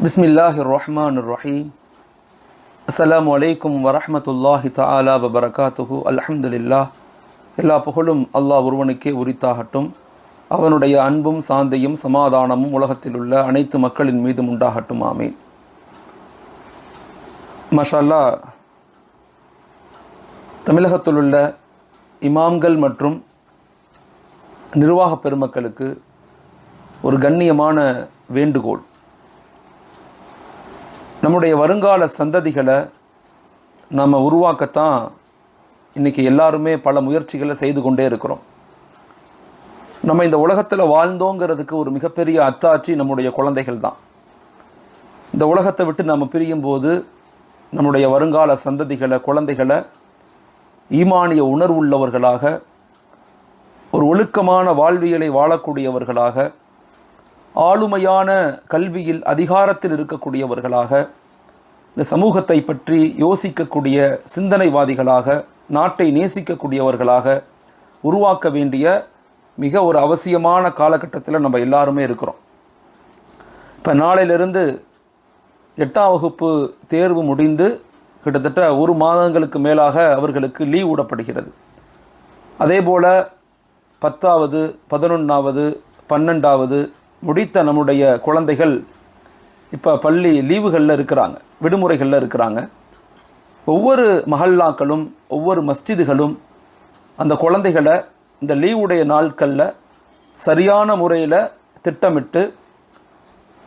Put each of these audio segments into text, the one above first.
பிஸ்மில்லாஹிர் ரஹ்மானிர் ரஹீம். அஸ்ஸலாமு அலைக்கும் வரஹ்மத்துல்லாஹி தஆலா வபரகாத்துஹு. அல்ஹம்துலில்லாஹ். எல்லா புகழும் அல்லாஹ் ஒருவனுக்கே உரித்தாகட்டும். அவனுடைய அன்பும் சாந்தியும் சமாதானமும் உலகத்தில் உள்ள அனைத்து மக்களின் மீதும் உண்டாகட்டும். ஆமீன். மாஷா அல்லாஹ், தமிழகத்தில் உள்ள இமாம்கள் மற்றும் நிர்வாக பெருமக்களுக்கு ஒரு கண்ணியமான வேண்டுகோள். நம்முடைய வருங்கால சந்ததிகளை நாம் உருவாக்கத்தான் இன்றைக்கி எல்லாருமே பல முயற்சிகளை செய்து கொண்டே இருக்கிறோம். நம்ம இந்த உலகத்தில் வாழ்ந்தோங்கிறதுக்கு ஒரு மிகப்பெரிய அத்தாட்சி நம்முடைய குழந்தைகள் தான். இந்த உலகத்தை விட்டு நம்ம பிரியும் போது நம்முடைய வருங்கால சந்ததிகளை, குழந்தைகளை ஈமானிய உணர்வுள்ளவர்களாக, ஒரு ஒழுக்கமான வாழ்வியலை வாழக்கூடியவர்களாக, ஆளுமையான கல்வியில் அதிகாரத்தில் இருக்கக்கூடியவர்களாக, இந்த சமூகத்தை பற்றி யோசிக்கக்கூடிய சிந்தனைவாதிகளாக, நாட்டை நேசிக்கக்கூடியவர்களாக உருவாக்க வேண்டிய மிக ஒரு அவசியமான காலகட்டத்தில் நம்ம எல்லாருமே இருக்கிறோம். இப்போ நாளையிலிருந்து 8ஆம் வகுப்பு தேர்வு முடிந்து கிட்டத்தட்ட 1 மாதங்களுக்கு மேலாக அவர்களுக்கு லீவ் விடப்படுகிறது. அதே போல் 10வது, 11வது, 12வது முடித்த நம்முடைய குழந்தைகள் இப்போ பள்ளி லீவுகளில் இருக்கிறாங்க, விடுமுறைகளில் இருக்கிறாங்க. ஒவ்வொரு மஹல்லாக்களும் ஒவ்வொரு மஸ்ஜிதுகளும் அந்த குழந்தைகளை இந்த லீவுடைய நாட்களில் சரியான முறையில் திட்டமிட்டு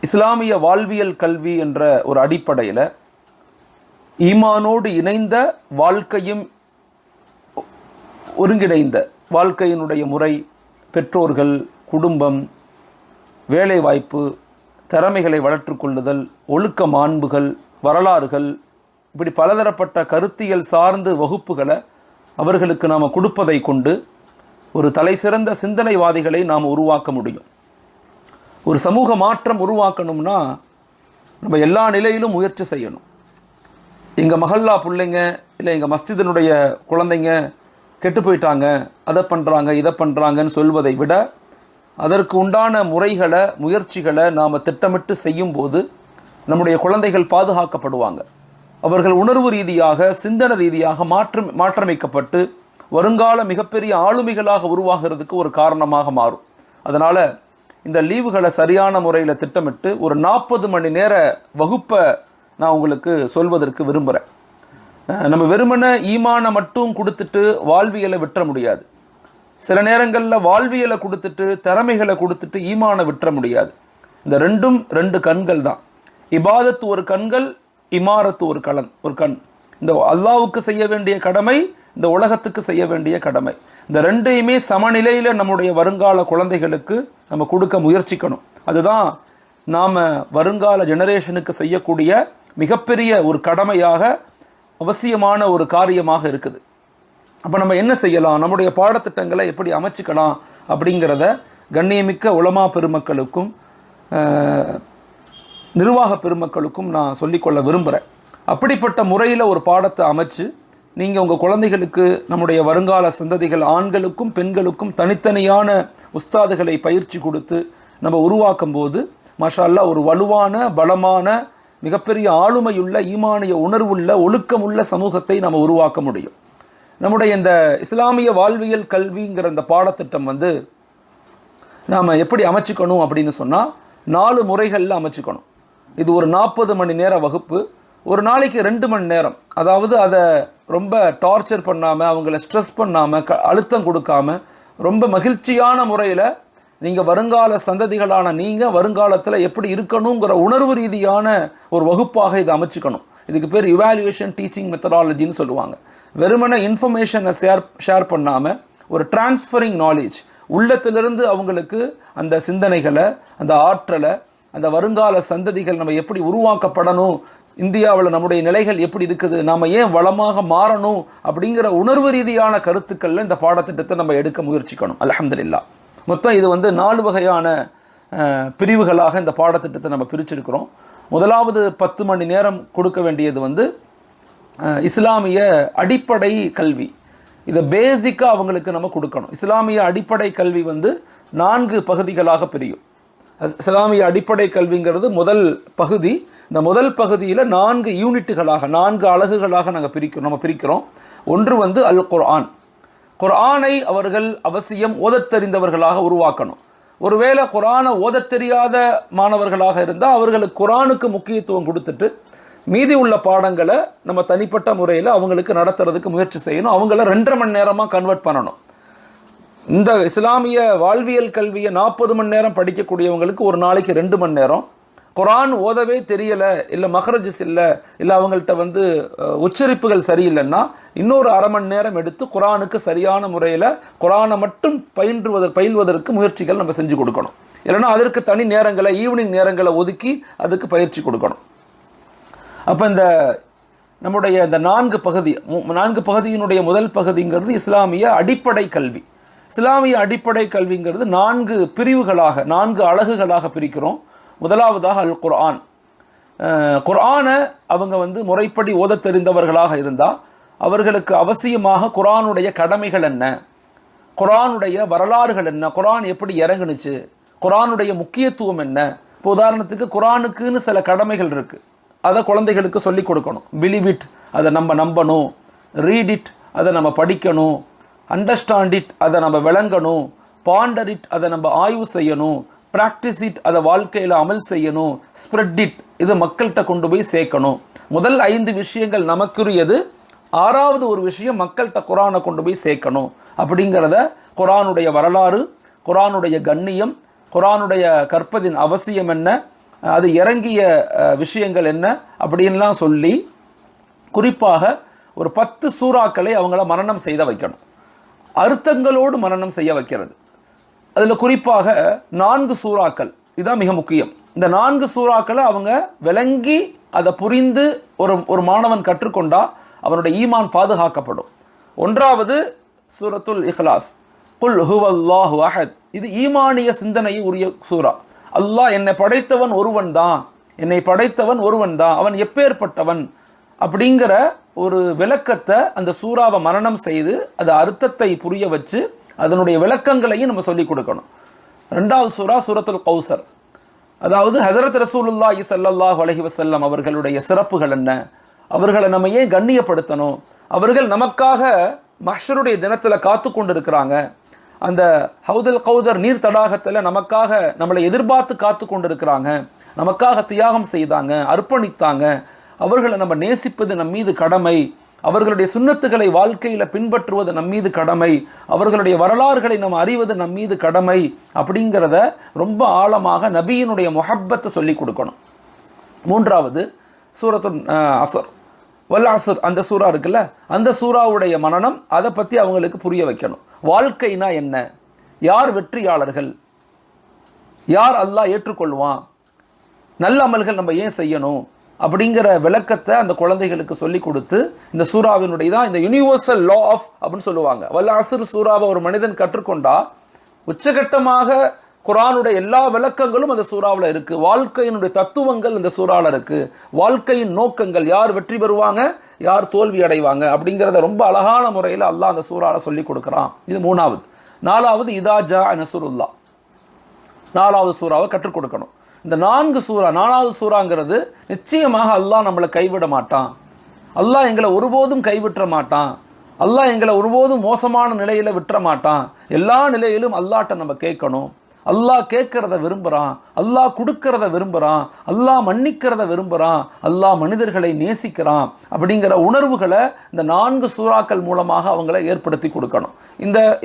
இஸ்லாமிய வாழ்வியல் கல்வி என்ற ஒரு அடிப்படையில் ஈமானோடு இணைந்த வாழ்க்கையும் ஒருங்கிணைந்த வாழ்க்கையினுடைய முறை, பெற்றோர்கள், குடும்பம், வேலைவாய்ப்பு, திறமைகளை வளர்த்துக்கொள்ளுதல், ஒழுக்க மாண்புகள், வரலாறுகள், இப்படி பலதரப்பட்ட கருத்தியல் சார்ந்து வகுப்புகளை அவர்களுக்கு நாம் கொடுப்பதை கொண்டு ஒரு தலை சிறந்த சிந்தனைவாதிகளை நாம் உருவாக்க முடியும். ஒரு சமூக மாற்றம் உருவாக்கணும்னா நம்ம எல்லா நிலையிலும் முயற்சி செய்யணும். எங்கள் மஹல்லா பிள்ளைங்க இல்லை எங்கள் மஸ்ஜிதினுடைய குழந்தைங்க கெட்டு போயிட்டாங்க, அதை பண்ணுறாங்க, இதை பண்ணுறாங்கன்னு சொல்வதை விட அதற்கு உண்டான முறைகளை, முயற்சிகளை நாம் திட்டமிட்டு செய்யும்போது நம்முடைய குழந்தைகள் பாதுகாக்கப்படுவாங்க. அவர்கள் உணர்வு ரீதியாக, சிந்தனை ரீதியாக மாற்றமைக்கப்பட்டு வருங்கால மிகப்பெரிய ஆளுமைகளாக உருவாகிறதுக்கு ஒரு காரணமாக மாறும். அதனால் இந்த லீவுகளை சரியான முறையில் திட்டமிட்டு ஒரு 40 மணி நேர வகுப்பை நான் உங்களுக்கு சொல்வதற்கு விரும்புகிறேன். நம்ம வெறுமனே ஈமானை மட்டும் கொடுத்துட்டு வாழ்வியலை விட்டுற முடியாது. சில நேரங்களில் வாழ்வியலை கொடுத்துட்டு, திறமைகளை கொடுத்துட்டு ஈமானை விட்டுற முடியாது. இந்த ரெண்டும் 2 கண்கள் தான். இபாதத்து ஒரு கண்கள், இமாரத்து ஒரு கண். இந்த அல்லாவுக்கு செய்ய வேண்டிய கடமை, இந்த உலகத்துக்கு செய்ய வேண்டிய கடமை, இந்த ரெண்டையுமே சமநிலையில் நம்முடைய வருங்கால குழந்தைகளுக்கு நம்ம கொடுக்க முயற்சிக்கணும். அதுதான் நாம் வருங்கால ஜெனரேஷனுக்கு செய்யக்கூடிய மிகப்பெரிய ஒரு கடமையாக, அவசியமான ஒரு காரியமாக இருக்குது. அப்போ நம்ம என்ன செய்யலாம், நம்முடைய பாடத்திட்டங்களை எப்படி அமைச்சிக்கலாம் அப்படிங்கிறத கண்ணியமிக்க உலமா பெருமக்களுக்கும் நிர்வாக பெருமக்களுக்கும் நான் சொல்லிக்கொள்ள விரும்புகிறேன். அப்படிப்பட்ட முறையில் ஒரு பாடத்தை அமைச்சு நீங்கள் உங்கள் குழந்தைகளுக்கு, நம்முடைய வருங்கால சந்ததிகள் ஆண்களுக்கும் பெண்களுக்கும் தனித்தனியான உஸ்தாதுகளை பயிற்சி கொடுத்து நம்ம உருவாக்கும் போது மாஷா அல்லாஹ் ஒரு வலுவான, பலமான, மிகப்பெரிய ஆளுமையுள்ள, ஈமானிய உணர்வுள்ள, ஒழுக்கமுள்ள சமூகத்தை நம்ம உருவாக்க முடியும். நம்முடைய இந்த இஸ்லாமிய வாழ்வியல் கல்விங்கிற இந்த பாடத்திட்டம் நாம் எப்படி அமைச்சிக்கணும் அப்படின்னு சொன்னால் 4 முறைகளில் அமைச்சிக்கணும். இது ஒரு 40 மணி நேர வகுப்பு, ஒரு நாளைக்கு 2 மணி நேரம். அதாவது அதை ரொம்ப டார்ச்சர் பண்ணாமல், அவங்கள ஸ்ட்ரெஸ் பண்ணாமல், அழுத்தம் கொடுக்காம, ரொம்ப மகிழ்ச்சியான முறையில் நீங்கள் வருங்கால சந்ததிகளான நீங்கள் வருங்காலத்தில் எப்படி இருக்கணுங்கிற உணர்வு ரீதியான ஒரு வகுப்பாக இதை அமைச்சிக்கணும். இதுக்கு பேர் இவாலுவேஷன் டீச்சிங் மெத்தடாலஜின்னு சொல்லுவாங்க. வெறுமனே இன்ஃபர்மேஷனை ஷேர் பண்ணாமல் ஒரு டிரான்ஸ்ஃபரிங் நாலேஜ், உள்ளத்திலிருந்து அவங்களுக்கு அந்த சிந்தனைகளை, அந்த ஆற்றலை, அந்த வருங்கால சந்ததிகள் நம்ம எப்படி உருவாக்கப்படணும், இந்தியாவில் நம்முடைய நிலைகள் எப்படி இருக்குது, நாம் ஏன் வளமாக மாறணும் அப்படிங்கிற உணர்வு ரீதியான கருத்துக்களில் இந்த பாடத்திட்டத்தை நம்ம எடுக்க முயற்சிக்கணும். அல்ஹம்துலில்லாஹ். மொத்தம் இது 4 வகையான பிரிவுகளாக இந்த பாடத்திட்டத்தை நம்ம பிரிச்சிருக்கிறோம். முதலாவது 10 மணி நேரம் கொடுக்க வேண்டியது இஸ்லாமிய அடிப்படை கல்வி. இதை பேசிக்காக அவங்களுக்கு நம்ம கொடுக்கணும். இஸ்லாமிய அடிப்படை கல்வி 4 பகுதிகளாக பிரியும். இஸ்லாமிய அடிப்படை கல்விங்கிறது முதல் பகுதி. இந்த முதல் பகுதியில் 4 யூனிட்டுகளாக 4 அலகுகளாக நம்ம பிரிக்கிறோம். ஒன்று வந்து அல் குர்ஆன். குர்ஆனை அவர்கள் அவசியம் ஓதத் தெரிந்தவர்களாக உருவாக்கணும். ஒருவேளை குர்ஆனை ஓதத் தெரியாத மாணவர்களாக இருந்தால் அவர்களுக்கு குர்ஆனுக்கு முக்கியத்துவம் கொடுத்துட்டு மீதி உள்ள பாடங்களை நம்ம தனிப்பட்ட முறையில் அவங்களுக்கு நடத்துறதுக்கு முயற்சி செய்யணும். அவங்கள 2.5 மணி நேரமாக கன்வெர்ட் பண்ணணும். இந்த இஸ்லாமிய வாழ்வியல் கல்வியை 40 மணி நேரம் படிக்கக்கூடியவங்களுக்கு ஒரு நாளைக்கு 2 மணி நேரம், குர்ஆன் ஓதவே தெரியலை, இல்லை மஹ்ரஜஸ் இல்லை, இல்லை அவங்கள்ட்ட வந்து உச்சரிப்புகள் சரியில்லைன்னா இன்னொரு 1/2 மணி நேரம் எடுத்து குர்ஆனுக்கு சரியான முறையில் குர்ஆனை மட்டும் பயில்வதற்கு முயற்சிகள் நம்ம செஞ்சு கொடுக்கணும். இல்லைன்னா அதற்கு தனி நேரங்களை, ஈவினிங் நேரங்களை ஒதுக்கி அதுக்கு பயிற்சி கொடுக்கணும். அப்போ இந்த நம்முடைய இந்த 4 பகுதியினுடைய முதல் பகுதிங்கிறது இஸ்லாமிய அடிப்படை கல்வி. இஸ்லாமிய அடிப்படை கல்விங்கிறது 4 பிரிவுகளாக 4 அலகுகளாக பிரிக்கிறோம். முதலாவதாக அல் குர்ஆன். குர்ஆனை அவங்க வந்து முறைப்படி ஓதத் தெரிந்தவர்களாக இருந்தால் அவர்களுக்கு அவசியமாக குர்ஆனுடைய கடமைகள் என்ன, குர்ஆனுடைய வரலாறுகள் என்ன, குர்ஆன் எப்படி இறங்குனுச்சு, குர்ஆனுடைய முக்கியத்துவம் என்ன. இப்போ உதாரணத்துக்கு குர்ஆனுக்குன்னு சில கடமைகள் இருக்குது, அதை குழந்தைகளுக்கு சொல்லிக் கொடுக்கணும். பிலீவ் இட், அதை நம்ம நம்பணும். ரீட் இட், அதை நம்ம படிக்கணும். அண்டர்ஸ்டாண்ட் இட், அதை நம்ம விளங்கணும். பாண்டர் இட், அதை நம்ம ஆய்வு செய்யணும். ப்ராக்டிஸ் இட், அதை வாழ்க்கையில் அமல் செய்யணும். ஸ்ப்ரெட் இட், இதை மக்கள்கிட்ட கொண்டு போய் சேர்க்கணும். முதல் 5 விஷயங்கள் நமக்குரியது. 6வது ஒரு விஷயம் மக்கள்கிட்ட குர்ஆனை கொண்டு போய் சேர்க்கணும். அப்படிங்கிறத குர்ஆனுடைய வரலாறு, குர்ஆனுடைய கண்ணியம், குர்ஆனுடைய கற்பதின் அவசியம் என்ன, அது இறங்கிய விஷயங்கள் என்ன அப்படின்லாம் சொல்லி குறிப்பாக ஒரு 10 சூறாக்களை அவங்கள மனனம் செய்த வைக்கணும். அர்த்தங்களோடு மனனம் செய்ய வைக்கிறது. அதில் குறிப்பாக 4 சூறாக்கள் இதுதான் மிக முக்கியம். இந்த 4 சூறாக்களை அவங்க விளங்கி அதை புரிந்து ஒரு மாணவன் கற்றுக்கொண்டா அவனுடைய ஈமான் பாதுகாக்கப்படும். 1வது சூரத்துல் இஹ்லாஸ், குல் ஹுவல்லாஹு அஹத். இது ஈமானிய சிந்தனையை உரிய சூரா. அல்லாஹ் என்னை படைத்தவன் ஒருவன் தான், அவன் எப்பேற்பட்டவன் அப்படிங்கிற ஒரு விளக்கத்தை அந்த சூறாவை மனனம் செய்து அது அர்த்தத்தை புரிய வச்சு அதனுடைய விளக்கங்களையும் நம்ம சொல்லிக் கொடுக்கணும். 2வது சூரா சூரத்துல் கௌசர். அதாவது ஹஜரத் ரசூலுல்லாஹி ஸல்லல்லாஹு அலைஹி வஸல்லம் அவர்களுடைய சிறப்புகள் என்ன, அவர்களை நம்ம ஏன் கண்ணியப்படுத்தணும், அவர்கள் நமக்காக மஹ்ஷருடைய தினத்தில் காத்து கொண்டு இருக்கிறாங்க, அந்த ஹவுதுல் கௌதர் நீர் தடாகத்தில் நமக்காக நம்மளை எதிர்பார்த்து காத்து கொண்டு இருக்கிறாங்க, நமக்காக தியாகம் செய்தாங்க, அர்ப்பணித்தாங்க, அவர்களை நம்ம நேசிப்பது நம் மீது கடமை, அவர்களுடைய சுன்னத்துகளை வாழ்க்கையில் பின்பற்றுவது நம் மீது கடமை, அவர்களுடைய வரலாறுகளை நம்ம அறிவது நம் மீது கடமை அப்படிங்கிறத ரொம்ப ஆழமாக நபியினுடைய முஹப்பத்தை சொல்லி கொடுக்கணும். 3வது சூரத்துல் அஸ்ர், வல் அஸ்ர், அந்த சூறா இருக்குல்ல, அந்த சூறாவுடைய மனனம், அதை பற்றி அவங்களுக்கு புரிய வைக்கணும். வாழ்க்கைனா என்ன, யார் வெற்றியாளர்கள், யார் அல்லாஹ் ஏற்றுக்கொள்வான், நல்ல அமல்கள் நம்ம ஏன் செய்யணும் அப்படிங்கிற விளக்கத்தை அந்த குழந்தைகளுக்கு சொல்லி கொடுத்து, இந்த சூறாவினுடைய தான் இந்த யூனிவர்சல் லா ஆஃப் அப்படின்னு சொல்லுவாங்க. வல் அஸ்ர் சூறாவை ஒரு மனிதன் கற்றுக்கொண்டா உச்சகட்டமாக குர்ஆனுடைய எல்லா விளக்கங்களும் அந்த சூறாவில் இருக்கு. வாழ்க்கையினுடைய தத்துவங்கள் இந்த சூறாவில் இருக்கு. வாழ்க்கையின் நோக்கங்கள், யார் வெற்றி பெறுவாங்க, யார் தோல்வி அடைவாங்க அப்படிங்கிறத ரொம்ப அழகான முறையில் அல்லாஹ் அந்த சூறாவில் சொல்லி கொடுக்குறான். இது 3வது. 4வது இதா ஜா நஸ்ருல்லாஹ், 4வது சூறாவை கற்றுக் கொடுக்கணும். இந்த 4 சூறா, 4வது சூறாங்கிறது நிச்சயமாக அல்லாஹ் நம்மளை கைவிட மாட்டான், அல்லாஹ் எங்களை ஒருபோதும் கைவிட்ட மாட்டான், அல்லாஹ் எங்களை ஒருபோதும் மோசமான நிலையில விட்டுற மாட்டான். எல்லா நிலையிலும் அல்லாஹ்ட்ட நம்ம கேட்கணும். அல்லாஹ் கேட்கறத விரும்புறான், அல்லாஹ் கொடுக்கறத விரும்புறான், அல்லாஹ் மன்னிக்கிறத விரும்புறான், அல்லாஹ் மனிதர்களை நேசிக்கிறான் அப்படிங்கிற உணர்வுகளை இந்த 4 சூறாக்கள் மூலமாக அவங்களை ஏற்படுத்தி கொடுக்கணும்.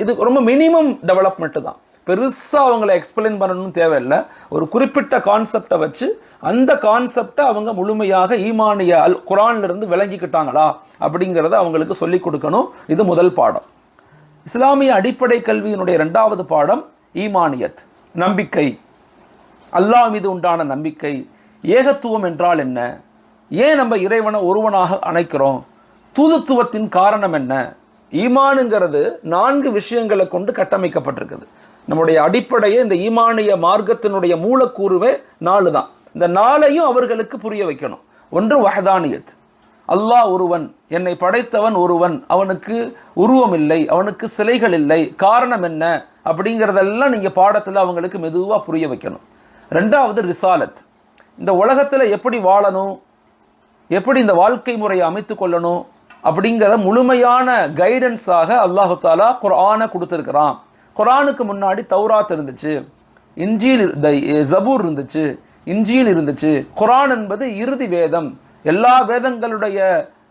இது ரொம்ப மினிமம் டெவலப்மெண்ட் தான். பெருசா அவங்களை எக்ஸ்பிளைன் பண்ணணும்னு தேவையில்லை. ஒரு குறிப்பிட்ட கான்செப்டை வச்சு அந்த கான்செப்டை அவங்க முழுமையாக ஈமானிய குர்ஆன்ல இருந்து விளங்கிக்கிட்டாங்களா அப்படிங்கிறத அவங்களுக்கு சொல்லிக் கொடுக்கணும். இது முதல் பாடம். இஸ்லாமிய அடிப்படை கல்வியினுடைய 2வது பாடம் ஈமானியத், நம்பிக்கை, அல்லாஹ் மீது உண்டான நம்பிக்கை. ஏகத்துவம் என்றால் என்ன, ஏன் நம்ம இறைவனை ஒருவனாக அணைக்கிறோம், தூதுத்துவத்தின் காரணம் என்ன. ஈமானுங்கிறது 4 விஷயங்களை கொண்டு கட்டமைக்கப்பட்டிருக்குது. நம்முடைய அடிப்படையே இந்த ஈமானிய மார்க்கத்தினுடைய மூலக்கூறுவே 4 தான். இந்த 4ஐயும் அவர்களுக்கு புரிய வைக்கணும். ஒன்று வஹதானியத், அல்லாஹ் ஒருவன், என்னை படைத்தவன் ஒருவன், அவனுக்கு உருவம் இல்லை, அவனுக்கு சிலைகள் இல்லை, காரணம் என்ன அப்படிங்கிறதெல்லாம் நீங்க பாடத்தில் அவங்களுக்கு மெதுவாக புரிய வைக்கணும். ரெண்டாவது ரிசாலத். இந்த உலகத்தில் எப்படி வாழணும், எப்படி இந்த வாழ்க்கை முறையை அமைத்து கொள்ளணும் அப்படிங்கிற முழுமையான கைடன்ஸாக அல்லாஹு தாலா குர்ஆனை கொடுத்துருக்கிறான். குர்ஆனுக்கு முன்னாடி தௌராத் இருந்துச்சு, இன்ஜீல் ஜபூர் இருந்துச்சு, இன்ஜீல் இருந்துச்சு. குர்ஆன் என்பது இறுதி வேதம். எல்லா வேதங்களுடைய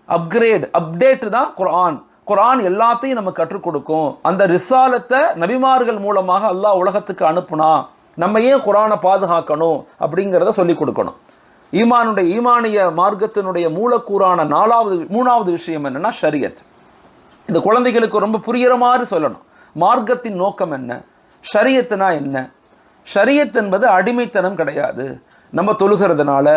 அப்டேட் தான் குர்ஆன். குர்ஆன் எல்லாத்தையும் நமக்கு கற்றுக் கொடுக்கும். அந்த ரிசாலத்தை நபிமார்கள் மூலமாக அல்லாஹ் உலகத்துக்கு அனுப்புனா. நம்ம ஏன் குர்ஆனை பாதுகாக்கணும் அப்படிங்கிறத சொல்லிக் கொடுக்கணும். ஈமானிய மார்க்கத்தினுடைய மூலக்கூறான மூணாவது விஷயம் என்னன்னா ஷரியத். இந்த குழந்தைகளுக்கு ரொம்ப புரிகிற மாதிரி சொல்லணும். மார்க்கத்தின் நோக்கம் என்ன, ஷரியத்னா என்ன. ஷரியத் என்பது அடிமைத்தனம் கிடையாது. நம்ம தொழுகிறதுனால,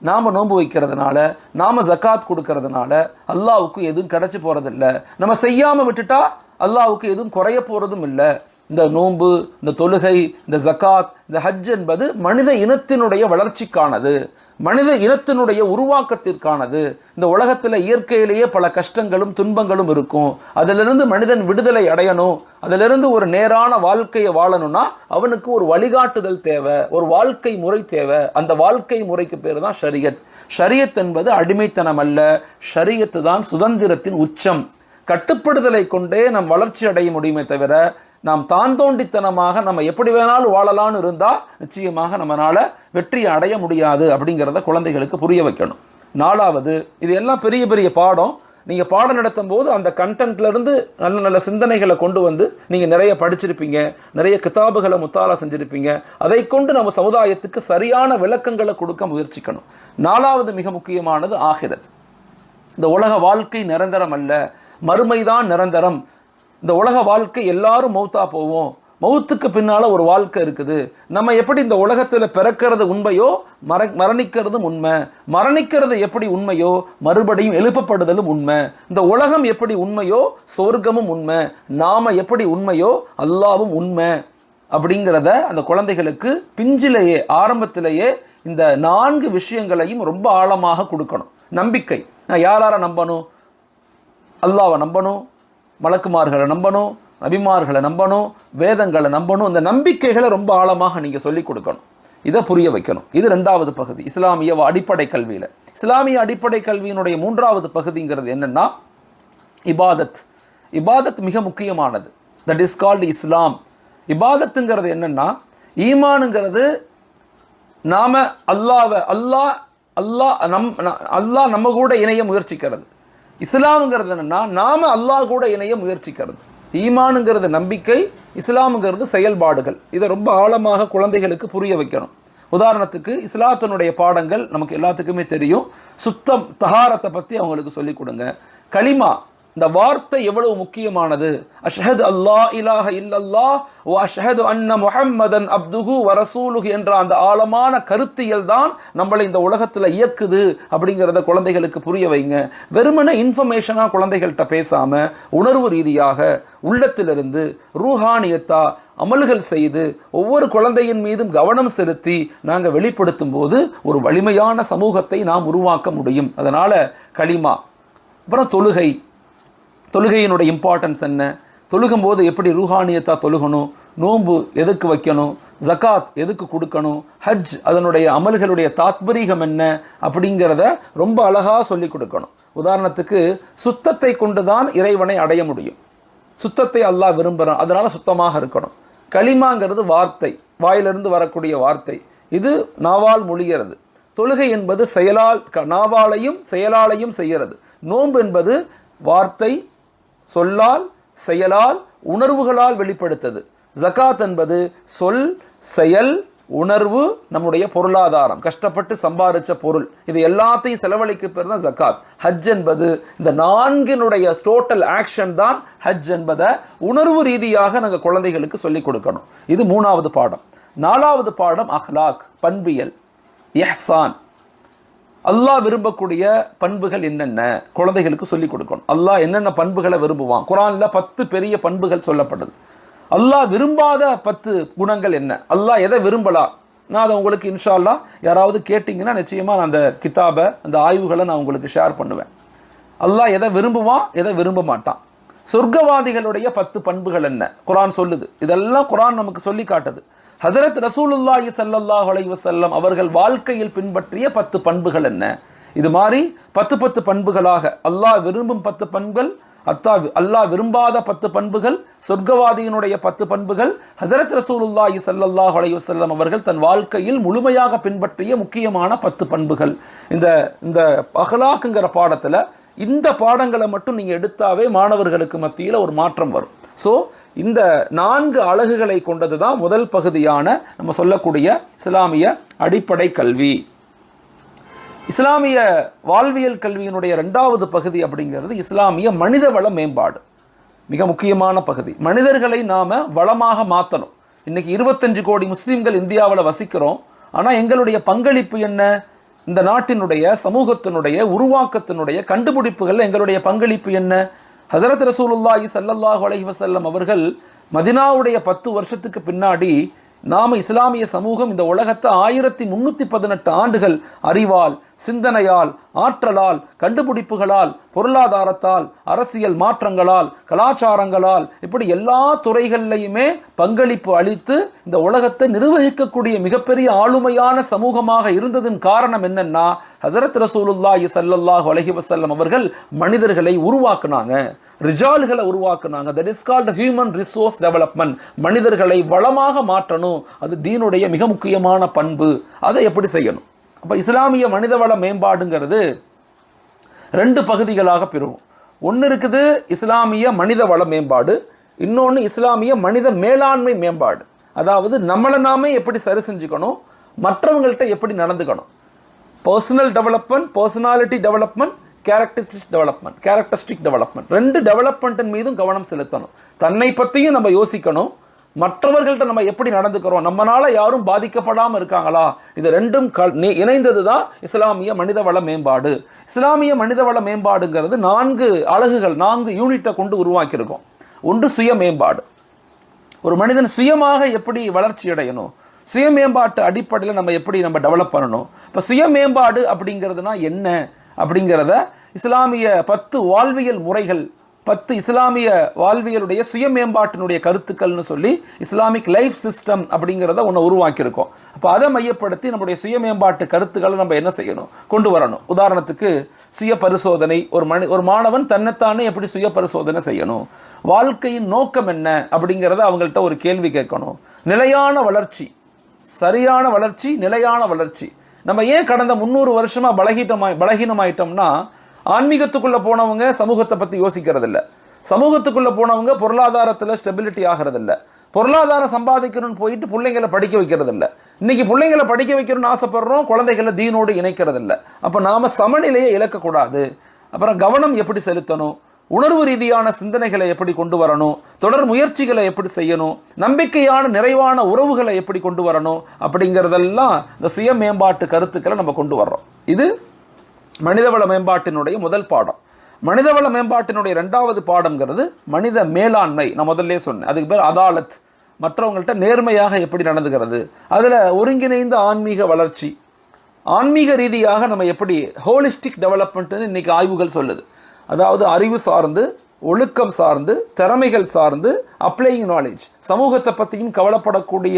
நாம நோன்பு வைக்கிறதுனால, நாம ஜக்காத் கொடுக்கறதுனால அல்லாஹ்வுக்கு எதுவும் கிடைச்சி போறதில்லை. நம்ம செய்யாம விட்டுட்டா அல்லாஹ்வுக்கு எதுவும் குறைய போறதும் இல்லை. இந்த நோன்பு, இந்த தொழுகை, இந்த ஜக்காத், இந்த ஹஜ் என்பது மனித இனத்தினுடைய வளர்ச்சிக்கானது, மனித இனத்தினுடைய உருவாக்கத்திற்கானது. இந்த உலகத்தில் இயற்கையிலேயே பல கஷ்டங்களும் துன்பங்களும் இருக்கும். அதிலிருந்து மனிதன் விடுதலை அடையணும், அதிலிருந்து ஒரு நேரான வாழ்க்கையை வாழணும்னா அவனுக்கு ஒரு வழிகாட்டுதல் தேவை, ஒரு வாழ்க்கை முறை தேவை. அந்த வாழ்க்கை முறைக்கு பேர் தான் ஷரியத். ஷரியத் என்பது அடிமைத்தனம் அல்ல, ஷரியத்து தான் சுதந்திரத்தின் உச்சம். கட்டுப்படுதலை கொண்டே நம் வளர்ச்சி அடைய முடியுமே தவிர நாம் தான் தோண்டித்தனமாக நம்ம எப்படி வேணாலும் வாழலான்னு இருந்தால் நிச்சயமாக நம்மளால வெற்றியை அடைய முடியாது அப்படிங்கிறத குழந்தைகளுக்கு புரிய வைக்கணும். நாலாவது, இது எல்லாம் பெரிய பெரிய பாடம். நீங்கள் பாடம் நடத்தும் போது அந்த கண்டென்ட்லேருந்து நல்ல நல்ல சிந்தனைகளை கொண்டு வந்து நீங்கள் நிறைய படிச்சிருப்பீங்க, நிறைய கிதாபுகளை முத்தாலா செஞ்சுருப்பீங்க. அதை கொண்டு நம்ம சமுதாயத்துக்கு சரியான விளக்கங்களை கொடுக்க முயற்சிக்கணும். நாலாவது மிக முக்கியமானது ஆகிரத். இந்த உலக வாழ்க்கை நிரந்தரம் அல்ல, மறுமைதான் நிரந்தரம். இந்த உலக வாழ்க்கை எல்லாரும் மௌத்தா போவோம், மௌத்துக்கு பின்னால ஒரு வாழ்க்கை இருக்குது. நம்ம எப்படி இந்த உலகத்தில் பிறக்கிறது உண்மையோ மரணிக்கிறதும் உண்மை, மரணிக்கிறது எப்படி உண்மையோ மறுபடியும் எழுப்பப்படுதலும் உண்மை. இந்த உலகம் எப்படி உண்மையோ சொர்க்கமும் உண்மை, நாம எப்படி உண்மையோ அல்லாஹ்வும் உண்மை அப்படிங்கிறத அந்த குழந்தைகளுக்கு பிஞ்சிலேயே ஆரம்பத்திலேயே இந்த 4 விஷயங்களையும் ரொம்ப ஆழமாக கொடுக்கணும். நம்பிக்கை, நான் யாரை நம்பணும்? அல்லாஹ்வை நம்பணும், மலக்குமார்களை நம்பணும், நபிமார்களை நம்பணும், வேதங்களை நம்பணும். இந்த நம்பிக்கைகளை ரொம்ப ஆழமாக நீங்கள் சொல்லிக் கொடுக்கணும், இதை புரிய வைக்கணும். இது 2வது பகுதி இஸ்லாமிய அடிப்படை கல்வியில். இஸ்லாமிய அடிப்படை கல்வியினுடைய 3வது பகுதிங்கிறது என்னன்னா இபாதத். இபாதத் மிக முக்கியமானது. தட் இஸ் கால்டு இஸ்லாம். இபாதத்துங்கிறது என்னன்னா, ஈமானுங்கிறது நாம அல்லாஹ் நம்ம கூட இணைய முயற்சிக்கிறது. இஸ்லாமுங்கிறது என்னன்னா நாம அல்லாஹ் கூட இணைய முயற்சிக்கிறது. ஈமானுங்கிறது நம்பிக்கை, இஸ்லாமுங்கிறது செயல்பாடுகள். இதை ரொம்ப ஆழமாக குழந்தைகளுக்கு புரிய வைக்கணும். உதாரணத்துக்கு இஸ்லாத்தினுடைய பாடங்கள் நமக்கு எல்லாத்துக்குமே தெரியும். சுத்தம், தஹாரத்தை பற்றி அவங்களுக்கு சொல்லிக் கொடுங்க. கலிமா, இந்த வார்த்தை எவ்வளவு முக்கியமானது. அஷ்ஹது அல்லாஹ் இலாஹ இல்லல்லாஹ் வ அஷ்ஹது அன்ன முஹம்மதன் அப்துஹு வ ரசூலுஹு என்ற அந்த ஆழமான கருத்தியல் தான் நம்மளை இந்த உலகத்தில் இயக்குது அப்படிங்கிறத குழந்தைகளுக்கு புரிய வைங்க. வெறுமனே இன்ஃபர்மேஷனாக குழந்தைகள்கிட்ட பேசாம உணர்வு ரீதியாக உள்ளத்திலிருந்து ரூஹானியத்தா அமல்கள் செய்து ஒவ்வொரு குழந்தையின் மீதும் கவனம் செலுத்தி நாங்கள் வெளிப்படுத்தும் போது ஒரு வலிமையான சமூகத்தை நாம் உருவாக்க முடியும். அதனால கலிமா. அப்புறம் தொழுகையினுடைய இம்பார்ட்டன்ஸ் என்ன, தொழுகும் போது எப்படி ரூஹானியத்தா தொழுகணும், நோன்பு எதுக்கு வைக்கணும், ஜக்காத் எதுக்கு கொடுக்கணும், ஹஜ் அதனுடைய அமல்களுடைய தாத்பரீகம் என்ன அப்படிங்கிறத ரொம்ப அழகா சொல்லி கொடுக்கணும். உதாரணத்துக்கு சுத்தத்தை கொண்டுதான் இறைவனை அடைய முடியும். சுத்தத்தை அல்லாஹ் விரும்புகிறான், அதனால சுத்தமாக இருக்கணும். கலிமாங்கிறது வார்த்தை, வாயிலிருந்து வரக்கூடிய வார்த்தை, இது நாவால் மொழிகிறது. தொழுகை என்பது நாவாலையும் செயலாலையும் செய்கிறது. நோன்பு என்பது வார்த்தை, சொல்லால், செயலால், உணர்வுகளால் வெளிப்படுத்தது. ஜகாத் என்பது சொல், செயல், உணர்வு, நம்முடைய பொருளாதாரம், கஷ்டப்பட்டு சம்பாதிச்ச பொருள், இது எல்லாத்தையும் செலவழிக்க பேர் தான் ஜகாத். ஹஜ் என்பது இந்த 4னுடைய டோட்டல் ஆக்ஷன் தான் ஹஜ் என்பதை உணர்வு ரீதியாக நாங்கள் குழந்தைகளுக்கு சொல்லிக் கொடுக்கணும். இது 3வது பாடம். 4வது பாடம் அஹ்லாக், பண்பியல், இஹ்சான். அல்லாஹ் விரும்பக்கூடிய பண்புகள் என்னென்ன குழந்தைகளுக்கு சொல்லிக் கொடுக்கணும். அல்லாஹ் என்னென்ன பண்புகளை விரும்புவான். குர்ஆன்ல 10 பெரிய பண்புகள் சொல்லப்படுது. அல்லாஹ் விரும்பாத 10 குணங்கள் என்ன, அல்லாஹ் எதை விரும்பலாம், நான் அதை உங்களுக்கு இன்ஷா அல்லாஹ் யாராவது கேட்டிங்கன்னா நிச்சயமா நான் அந்த கிதாபை, அந்த ஆய்வுகளை நான் உங்களுக்கு ஷேர் பண்ணுவேன். அல்லாஹ் எதை விரும்புவான், எதை விரும்ப மாட்டான். சொர்க்கவாதிகளுடைய 10 பண்புகள் என்ன குர்ஆன் சொல்லுது. இதெல்லாம் குர்ஆன் நமக்கு சொல்லி காட்டுது. ஹஜரத் ரசூலுல்லாஹி ஸல்லல்லாஹு அலைஹி வஸல்லம் அவர்கள் வாழ்க்கையில் பின்பற்றிய 10 பண்புகள் என்ன? இது மாதிரி 10 பண்புகளாக அல்லாஹ் விரும்பும் 10 பண்புகள், அல்லாஹ் விரும்பாத 10 பண்புகள், சொர்க்கவாதியினுடைய 10 பண்புகள், ஹஜரத் ரசூலுல்லாஹி ஸல்லல்லாஹு அலைஹி வஸல்லம் அவர்கள் தன் வாழ்க்கையில் முழுமையாக பின்பற்றிய முக்கியமான 10 பண்புகள். இந்த அஹ்லாக்ங்கிற பாடத்துல இந்த பாடங்களை மட்டும் நீங்க எடுத்தாவே மாணவர்களுக்கு மத்தியில் ஒரு மாற்றம் வரும். ஸோ இந்த 4 அலகுகளை கொண்டதுதான் முதல் பகுதியான நம்ம சொல்லக்கூடிய இஸ்லாமிய அடிப்படை கல்வி. இஸ்லாமிய வாழ்வியல் கல்வியினுடைய 2வது பகுதி அப்படிங்கிறது இஸ்லாமிய மனிதவள மேம்பாடு. மிக முக்கியமான பகுதி. மனிதர்களை நாம வளமாக மாற்றணும். இன்னைக்கு 25 கோடி முஸ்லீம்கள் இந்தியாவில் வசிக்கிறோம். ஆனால் எங்களுடைய பங்களிப்பு என்ன? இந்த நாட்டினுடைய சமூகத்தினுடைய உருவாக்கத்தினுடைய கண்டுபிடிப்புகள் எங்களுடைய பங்களிப்பு என்ன? ஹஜரத் ரசூலுல்லாஹி ஸல்லல்லாஹு அலைஹி வஸல்லம் அவர்கள் மதினாவுடைய 10 வருஷத்துக்கு பின்னாடி நாம இஸ்லாமிய சமூகம் இந்த உலகத்தை 1318 ஆண்டுகள் அறிவால், சிந்தனையால், ஆற்றலால், கண்டுபிடிப்புகளால், பொருளாதாரத்தால், அரசியல் மாற்றங்களால், கலாச்சாரங்களால், இப்படி எல்லா துறைகளிலையுமே பங்களிப்பு அளித்து இந்த உலகத்தை நிர்வகிக்கக்கூடிய மிகப்பெரிய ஆளுமையான சமூகமாக இருந்ததன் காரணம் என்னன்னா, ஹஜரத் ரசூலுல்லாஹி ஸல்லல்லாஹு அலைஹி வஸல்லம் அவர்கள் மனிதர்களை உருவாக்குனாங்க, ரிஜால்களை உருவாக்குனாங்க. That is called human resource development. மனிதர்களை வளமாக மாற்றணும். அது தீனுடைய மிக முக்கியமான பண்பு. அதை எப்படி செய்யணும்? அப்ப இஸ்லாமிய மனிதவள மேம்பாடுங்கிறது 2 பகுதிகளாக பிரிவும். ஒன்று இருக்குது இஸ்லாமிய மனிதவள மேம்பாடு, இன்னொன்று இஸ்லாமிய மனித மேலாண்மை மேம்பாடு. அதாவது நம்மளை நாமே எப்படி சரி செஞ்சுக்கணும், மற்றவங்கள்ட்ட எப்படி நடந்துக்கணும். Personal development, personality development, characteristic development. 2 development மீதும் கவனம் செலுத்தணும். தன்னை பற்றியும் நம்ம யோசிக்கணும், மற்றவர்கள்ட்ட நம்ம எப்படி நடந்துக்கிறோம், நம்மளால யாரும் பாதிக்கப்படாமல் இருக்காங்களா, இது 2ம் இணைந்ததுதான் இஸ்லாமிய மனிதவள மேம்பாடு. இஸ்லாமிய மனிதவள மேம்பாடுங்கிறது 4 அலகுகள், 4 யூனிட்டை கொண்டு உருவாக்கியிருக்கோம். ஒன்று சுய மேம்பாடு. ஒரு மனிதன் சுயமாக எப்படி வளர்ச்சி அடையணும், சுய மேம்பாட்டு அடிப்படையில் நம்ம எப்படி டெவலப் பண்ணணும். இப்போ சுய மேம்பாடு அப்படிங்கிறதுனா என்ன அப்படிங்கிறத இஸ்லாமிய 10 வாழ்வியல் முறைகள், 10 இஸ்லாமிய வாழ்வியலுடைய சுய மேம்பாட்டினுடைய கருத்துக்கள்னு சொல்லி இஸ்லாமிக் லைஃப் சிஸ்டம் அப்படிங்கிறத ஒன்று உருவாக்கியிருக்கோம். அப்போ அதை மையப்படுத்தி நம்முடைய சுய மேம்பாட்டு கருத்துக்களை நம்ம என்ன செய்யணும், கொண்டு வரணும். உதாரணத்துக்கு சுய பரிசோதனை. ஒரு மாணவன் தன்னைத்தானே எப்படி சுய பரிசோதனை செய்யணும், வாழ்க்கையின் நோக்கம் என்ன அப்படிங்கிறத அவங்கள்ட்ட ஒரு கேள்வி கேட்கணும். நிலையான வளர்ச்சி, சரியான வளர்ச்சி, நிலையான வளர்ச்சி. நம்ம ஏன் கடந்த 300 வருஷமா பலகீனமாயிட்டோம்னா, ஆன்மீகத்துக்குள்ள போனவங்க சமூகத்தை பத்தி யோசிக்கிறது இல்ல, சமூகத்துக்குள்ள போனவங்க பொருளாதாரத்துல ஸ்டெபிலிட்டி ஆகிறது இல்ல, பொருளாதாரம் சம்பாதிக்கணும்னு போயிட்டு பிள்ளைங்களை படிக்க வைக்கிறது இல்ல. இன்னைக்கு பிள்ளைங்களை படிக்க வைக்கணும்னு ஆசைப்படுறோம், குழந்தைகளை தீனோடு இணைக்கிறது இல்ல. அப்ப நாம சமநிலையை இழக்கக்கூடாது. அப்புறம் கவனம் எப்படி செலுத்தணும், உணர்வு ரீதியான சிந்தனைகளை எப்படி கொண்டு வரணும், தொடர் முயற்சிகளை எப்படி செய்யணும், நம்பிக்கையான நிறைவான உறவுகளை எப்படி கொண்டு வரணும் அப்படிங்கிறதெல்லாம் இந்த சுய மேம்பாட்டு கருத்துக்களை நம்ம கொண்டு வர்றோம். இது மனிதவள மேம்பாட்டினுடைய முதல் பாடம். மனிதவள மேம்பாட்டினுடைய 2வது பாடம்ங்கிறது மனித மேலாண்மை. நான் முதல்ல சொன்னேன், அதுக்கு பேர் அதாலத். மற்றவங்கள்ட்ட நேர்மையாக எப்படி நடந்துகிறது, அதுல ஒருங்கிணைந்த ஆன்மீக வளர்ச்சி, ஆன்மீக ரீதியாக நம்ம எப்படி ஹோலிஸ்டிக் டெவலப்மெண்ட் இன்னைக்கு ஆய்வுகள் சொல்லுது. அதாவது அறிவு சார்ந்து, ஒழுக்கம் சார்ந்து, திறமைகள் சார்ந்து, அப்ளையிங் நாலேஜ், சமூகத்தை பற்றியும் கவலைப்படக்கூடிய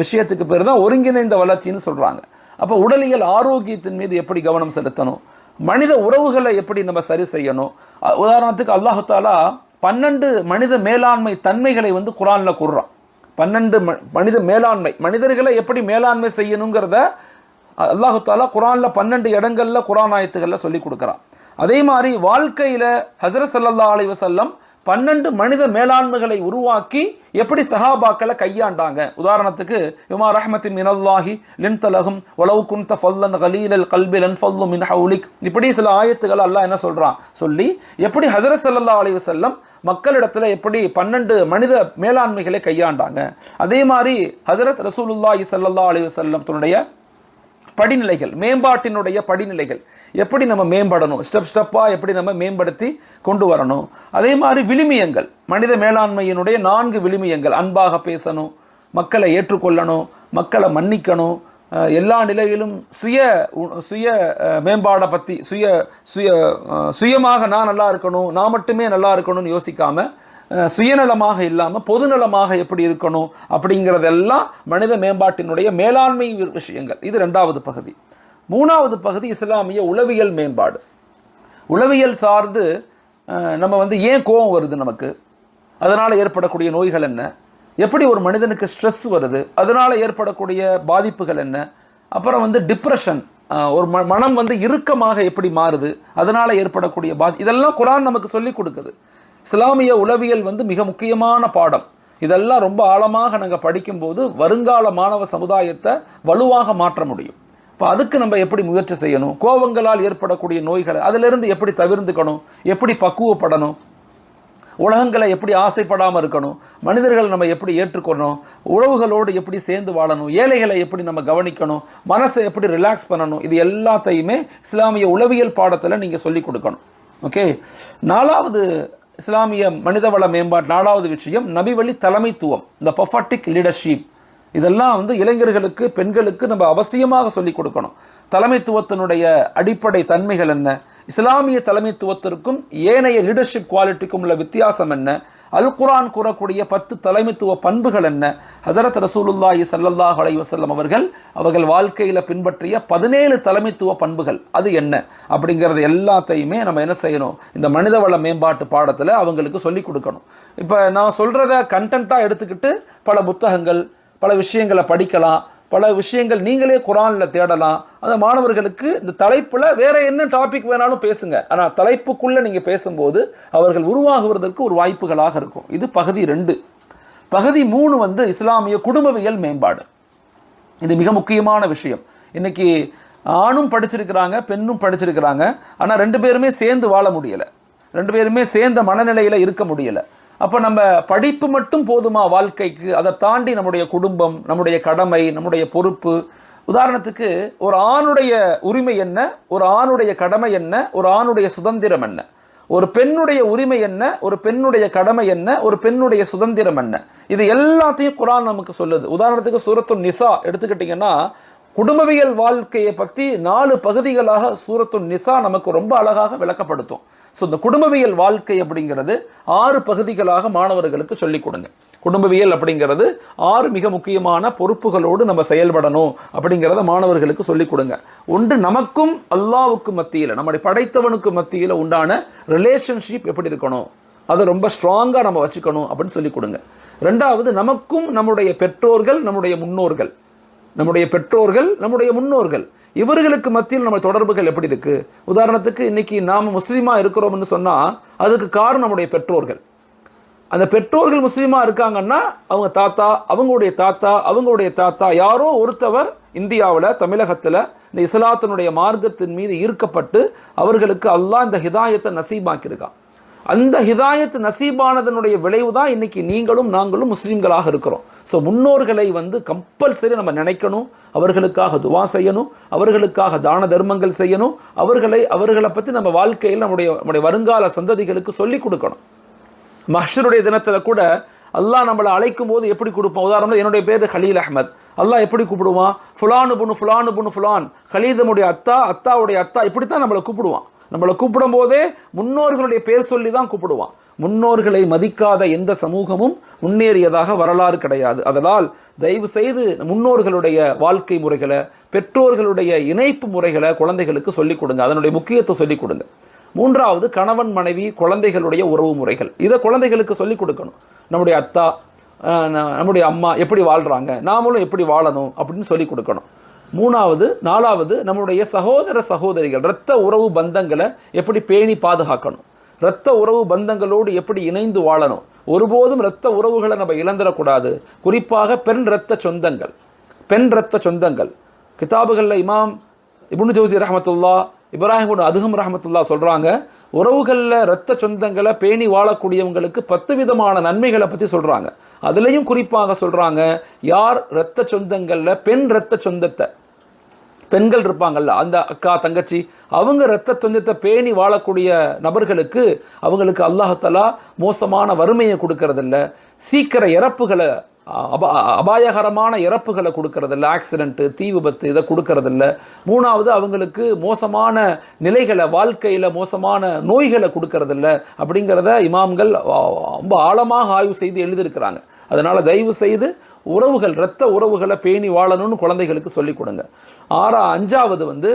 விஷயத்துக்கு பேர் தான் ஒருங்கிணைந்த வளர்ச்சின்னு சொல்றாங்க. அப்போ உடலியல் ஆரோக்கியத்தின் மீது எப்படி கவனம் செலுத்தணும், மனித உறவுகளை எப்படி நம்ம சரி செய்யணும். உதாரணத்துக்கு அல்லாஹ் தாலா 12 மனித மேலாண்மை தன்மைகளை குர்ஆன்ல கூறுறான். 12 மனித மேலாண்மை, மனிதர்களை எப்படி மேலாண்மை செய்யணுங்கிறத அல்லாஹ் தாலா குர்ஆன்ல 12 இடங்கள்ல குர்ஆன் ஆயத்துகள்ல சொல்லி கொடுக்குறான். அதே மாதிரி வாழ்க்கையில ஹஜ்ரத் ஸல்லல்லாஹு அலைஹி வஸல்லம் 12 மனித மேலாண்மைகளை உருவாக்கி எப்படி சஹாபாக்களை கையாண்டாங்க. உதாரணத்துக்கு யுமா ரஹ்மத்தின் மினல்லாஹி லின்தலஹும் வலவ் குன்த ஃபல்லன் கலீலல் கல்பி லன்ஃபல்லு மின் ஹவுலிக், இப்படி சில ஆயத்துகள் அல்லாஹ் என்ன சொல்றான் சொல்லி எப்படி ஹஜ்ரத் ஸல்லல்லாஹு அலைஹி வஸல்லம் மக்களிடத்துல எப்படி 12 மனித மேலாண்மைகளை கையாண்டாங்க. அதே மாதிரி ஹஜ்ரத் ரசூலுல்லாஹி ஸல்லல்லாஹு அலைஹி வஸல்லம் தன்னுடைய படிநிலைகள், மேம்பாட்டினுடைய படிநிலைகள் எப்படி நம்ம மேம்படணும், ஸ்டெப்பா எப்படி நம்ம மேம்படுத்தி கொண்டு வரணும். அதே மாதிரி விழுமியங்கள், மனித மேலாண்மையினுடைய 4 விழுமியங்கள். அன்பாக பேசணும், மக்களை ஏற்றுக்கொள்ளணும், மக்களை மன்னிக்கணும், எல்லா நிலையிலும் சுய மேம்பாடை பற்றி சுயமாக நான் நல்லா இருக்கணும், நான் மட்டுமே நல்லா இருக்கணும்னு யோசிக்காம சுயநலமாக இல்லாமல் பொதுநலமாக எப்படி இருக்கணும் அப்படிங்கிறதெல்லாம் மனித மேம்பாட்டினுடைய மேலாண்மை விஷயங்கள். இது 2வது பகுதி. 3வது பகுதி இஸ்லாமிய உளவியல் மேம்பாடு. உளவியல் சார்ந்து நம்ம ஏன் கோபம் வருது, நமக்கு அதனால் ஏற்படக்கூடிய நோய்கள் என்ன, எப்படி ஒரு மனிதனுக்கு ஸ்ட்ரெஸ் வருது, அதனால் ஏற்படக்கூடிய பாதிப்புகள் என்ன, அப்புறம் டிப்ரெஷன், ஒரு மனம் இறுக்கமாக எப்படி மாறுது, அதனால் ஏற்படக்கூடிய இதெல்லாம் குர்ஆன் நமக்கு சொல்லி கொடுக்குது. இஸ்லாமிய உளவியல் மிக முக்கியமான பாடம். இதெல்லாம் ரொம்ப ஆழமாக நாங்கள் படிக்கும்போது வருங்கால மாணவ சமுதாயத்தை வலுவாக மாற்ற முடியும். இப்போ அதுக்கு நம்ம எப்படி முயற்சி செய்யணும், கோபங்களால் ஏற்படக்கூடிய நோய்களை அதிலிருந்து எப்படி தவிர்த்துக்கணும், எப்படி பக்குவப்படணும், உலகங்களை எப்படி ஆசைப்படாமல் இருக்கணும், மனிதர்கள் நம்ம எப்படி ஏற்றுக்கணும், உறவுகளோடு எப்படி சேர்ந்து வாழணும், ஏழைகளை எப்படி நம்ம கவனிக்கணும், மனசை எப்படி ரிலாக்ஸ் பண்ணணும், இது எல்லாத்தையுமே இஸ்லாமிய உளவியல் பாடத்தில் நீங்கள் சொல்லிக் கொடுக்கணும். ஓகே. 4வது இஸ்லாமிய மனிதவள மேம்பாட்டு 4வது விஷயம் நபி வழி தலைமைத்துவம், இந்த ப்ரொஃபட்டிக் லீடர்ஷிப். இதெல்லாம் இளைஞர்களுக்கு பெண்களுக்கு நம்ம அவசியமாக சொல்லிக் கொடுக்கணும். தலைமைத்துவத்தினுடைய அடிப்படை தன்மைகள் என்ன, இஸ்லாமிய தலைமைத்துவத்திற்கும் ஏனைய லீடர்ஷிப் குவாலிட்டிக்கும் உள்ள வித்தியாசம் என்ன, அல் குர்ஆன் கூறக்கூடிய 10 தலைமைத்துவ பண்புகள் என்ன, ஹஸரத் ரசூலுல்லாஹி ஸல்லல்லாஹு அலைஹி வஸல்லம் அவர்கள் வாழ்க்கையில் பின்பற்றிய 17 தலைமைத்துவ பண்புகள் அது என்ன அப்படிங்கிறது எல்லாத்தையுமே நம்ம என்ன செய்யணும், இந்த மனிதவள மேம்பாட்டு பாடத்தில் அவங்களுக்கு சொல்லிக் கொடுக்கணும். இப்போ நான் சொல்கிறத கண்டென்ட்டாக எடுத்துக்கிட்டு பல புத்தகங்கள் பல விஷயங்களை படிக்கலாம், பல விஷயங்கள் நீங்களே குர்ஆனில் தேடலாம். அந்த மாணவர்களுக்கு இந்த தலைப்பில் வேற என்ன டாபிக் வேணாலும் பேசுங்க, ஆனால் தலைப்புக்குள்ளே நீங்கள் பேசும்போது அவர்கள் உருவாகுவதற்கு ஒரு வாய்ப்புகளாக இருக்கும். இது பகுதி 2. பகுதி 3 இஸ்லாமிய குடும்பவியல் மேம்பாடு. இது மிக முக்கியமான விஷயம். இன்னைக்கு ஆணும் படிச்சிருக்கிறாங்க, பெண்ணும் படிச்சிருக்கிறாங்க, ஆனால் 2 பேருமே சேர்ந்து வாழ முடியலை, 2 பேருமே சேர்ந்த மனநிலையில் இருக்க முடியலை. அப்போ நம்ம படிப்பு மட்டும் போதுமா வாழ்க்கைக்கு? அதை தாண்டி நம்முடைய குடும்பம், நம்முடைய கடமை, நம்முடைய பொறுப்பு. உதாரணத்துக்கு ஒரு ஆணுடைய உரிமை என்ன, ஒரு ஆணுடைய கடமை என்ன, ஒரு ஆணுடைய சுதந்திரம் என்ன, ஒரு பெண்ணுடைய உரிமை என்ன, ஒரு பெண்ணுடைய கடமை என்ன, ஒரு பெண்ணுடைய சுதந்திரம் என்ன, இது எல்லாத்தையும் குர்ஆன் நமக்கு சொல்லுது. உதாரணத்துக்கு சூரத்துன் நிசா எடுத்துக்கிட்டீங்கன்னா குடும்பவியல் வாழ்க்கையை பற்றி 4 பகுதிகளாக சூரத்துன் நிசா நமக்கு ரொம்ப அழகாக விளக்கப்படுத்தும். ஸோ இந்த குடும்பவியல் வாழ்க்கை அப்படிங்கிறது 6 பகுதிகளாக மாணவர்களுக்கு சொல்லிக் கொடுங்க. குடும்பவியல் அப்படிங்கிறது 6 மிக முக்கியமான பொறுப்புகளோடு நம்ம செயல்படணும் அப்படிங்கிறத மாணவர்களுக்கு சொல்லிக் கொடுங்க. ஒன்று, நமக்கும் அல்லாஹ்வுக்கும் மத்தியில், நம்முடைய படைத்தவனுக்கு மத்தியில் உண்டான ரிலேஷன்ஷிப் எப்படி இருக்கணும், அதை ரொம்ப ஸ்ட்ராங்காக நம்ம வச்சுக்கணும் அப்படின்னு சொல்லிக் கொடுங்க. 2வது, நமக்கும் நம்முடைய பெற்றோர்கள், நம்முடைய முன்னோர்கள், நம்முடைய முன்னோர்கள் இவர்களுக்கு மத்தியில் நம்ம தொடர்புகள் எப்படி இருக்கு. உதாரணத்துக்கு இன்னைக்கு நாம முஸ்லீமா இருக்கிறோம்னு சொன்னா அதுக்கு காரணம் நம்முடைய பெற்றோர்கள். அந்த பெற்றோர்கள் முஸ்லீமா இருக்காங்கன்னா அவங்க தாத்தா, அவங்களுடைய தாத்தா, அவங்களுடைய தாத்தா, யாரோ ஒருத்தவர் இந்தியாவில் தமிழகத்தில் இந்த இஸ்லாத்தினுடைய மார்க்கத்தின் மீது ஈர்க்கப்பட்டு அவர்களுக்கு அல்லாஹ் இந்த ஹிதாயத்தை நசீபாக்கியிருக்கான். அந்த ஹிதாயத் நசீபானதனுடைய விளைவு தான் இன்னைக்கு நீங்களும் நாங்களும் முஸ்லீம்களாக இருக்கிறோம். ஸோ முன்னோர்களை கம்பல்சரி நம்ம நினைக்கணும், அவர்களுக்காக துவா செய்யணும், அவர்களுக்காக தான தர்மங்கள் செய்யணும், அவர்களை பற்றி நம்ம வாழ்க்கையில் நம்முடைய வருங்கால சந்ததிகளுக்கு சொல்லிக் கொடுக்கணும். மஹ்ஷருடைய தினத்தில் கூட அல்லாஹ் நம்மளை அழைக்கும் போது எப்படி கொடுப்பான்? உதாரணம், என்னுடைய பேர் ஹலீல் அஹ்மத், அல்லாஹ் எப்படி கூப்பிடுவான்? ஃபுலானு புனு ஃபுலான், ஹலீதனுடைய அத்தா, அத்தாவுடைய அத்தா, இப்படித்தான் நம்மளை கூப்பிடுவான். நம்மளை கூப்பிடும் போதே முன்னோர்களுடைய பேர் சொல்லி தான் கூப்பிடுவான். முன்னோர்களை மதிக்காத எந்த சமூகமும் முன்னேறியதாக வரலாறு கிடையாது. அதனால் தயவு செய்து முன்னோர்களுடைய வாழ்க்கை முறைகளை, பெற்றோர்களுடைய இணைப்பு முறைகளை குழந்தைகளுக்கு சொல்லிக் கொடுங்க, அதனுடைய முக்கியத்துவம் சொல்லிக் கொடுங்க. 3வது, கணவன் மனைவி குழந்தைகளுடைய உறவு முறைகள், இதை குழந்தைகளுக்கு சொல்லிக் கொடுக்கணும். நம்முடைய அத்தா, நம்முடைய அம்மா எப்படி வாழ்றாங்க, நாமளும் எப்படி வாழணும் அப்படின்னு சொல்லிக் கொடுக்கணும். 4வது, நம்முடைய சகோதர சகோதரிகள் இரத்த உறவு பந்தங்களை எப்படி பேணி பாதுகாக்கணும், இரத்த உறவு பந்தங்களோடு எப்படி இணைந்து வாழணும். ஒருபோதும் இரத்த உறவுகளை நம்ம இழந்துடக்கூடாது. குறிப்பாக பெண் இரத்த சொந்தங்கள். கிதாபுகளில் இமாம் இப்னு ஜௌசி ரஹ்மத்துல்லா, இப்ராஹிம் அதுகம் ரஹ்மத்துல்லா சொல்றாங்க, உறவுகளில் இரத்த சொந்தங்களை பேணி வாழக்கூடியவங்களுக்கு 10 விதமான நன்மைகளை பற்றி சொல்றாங்க. அதுலேயும் குறிப்பாக சொல்றாங்க, யார் இரத்த சொந்தங்கள்ல பெண் இரத்த சொந்தத்தை, பெண்கள் இருப்பாங்கல்ல, அந்த அக்கா தங்கச்சி, அவங்க இரத்த சொந்தத்தை பேணி வாழக்கூடிய நபர்களுக்கு அவங்களுக்கு அல்லாஹ் தஆலா மோசமான வறுமையை கொடுக்கறதில்ல, சீக்கிர இறப்புகளை அபாயகரமான இறப்புகளை கொடுக்கறதில்ல, ஆக்சிடென்ட்டு, தீ விபத்து இதை கொடுக்கறதில்ல. மூணாவது, அவங்களுக்கு மோசமான நிலைகளை, வாழ்க்கையில் மோசமான நோய்களை கொடுக்கறதில்ல அப்படிங்கிறத இமாம்கள் ரொம்ப ஆழமாக ஆய்வு செய்து எழுதியிருக்கிறாங்க. அதனால் தயவு செய்து உறவுகள், இரத்த உறவுகளை பேணி வாழணும்னு குழந்தைகளுக்கு சொல்லிக் கொடுங்க. அஞ்சாவது வந்து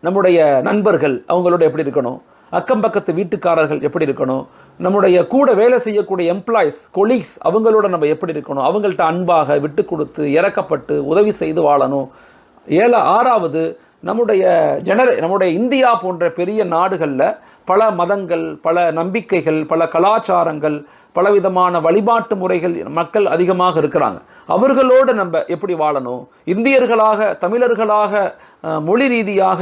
நம்முடைய நண்பர்கள், அவங்களோட எப்படி இருக்கணும், அக்கம் பக்கத்து வீட்டுக்காரர்கள் எப்படி இருக்கணும், நம்முடைய கூட வேலை செய்யக்கூடிய எம்ப்ளாயிஸ், கொலீக்ஸ், அவங்களோட நம்ம எப்படி இருக்கணும், அவங்கள்ட்ட அன்பாக விட்டு கொடுத்து இறக்கப்பட்டு உதவி செய்து வாழணும். ஆறாவது, நம்முடைய இந்தியா போன்ற பெரிய நாடுகளில் பல மதங்கள், பல நம்பிக்கைகள், பல கலாச்சாரங்கள், பலவிதமான வழிபாட்டு முறைகள் மக்கள் அதிகமாக இருக்கிறாங்க. அவர்களோடு நம்ம எப்படி வாழணும், இந்தியர்களாக, தமிழர்களாக, மொழி ரீதியாக,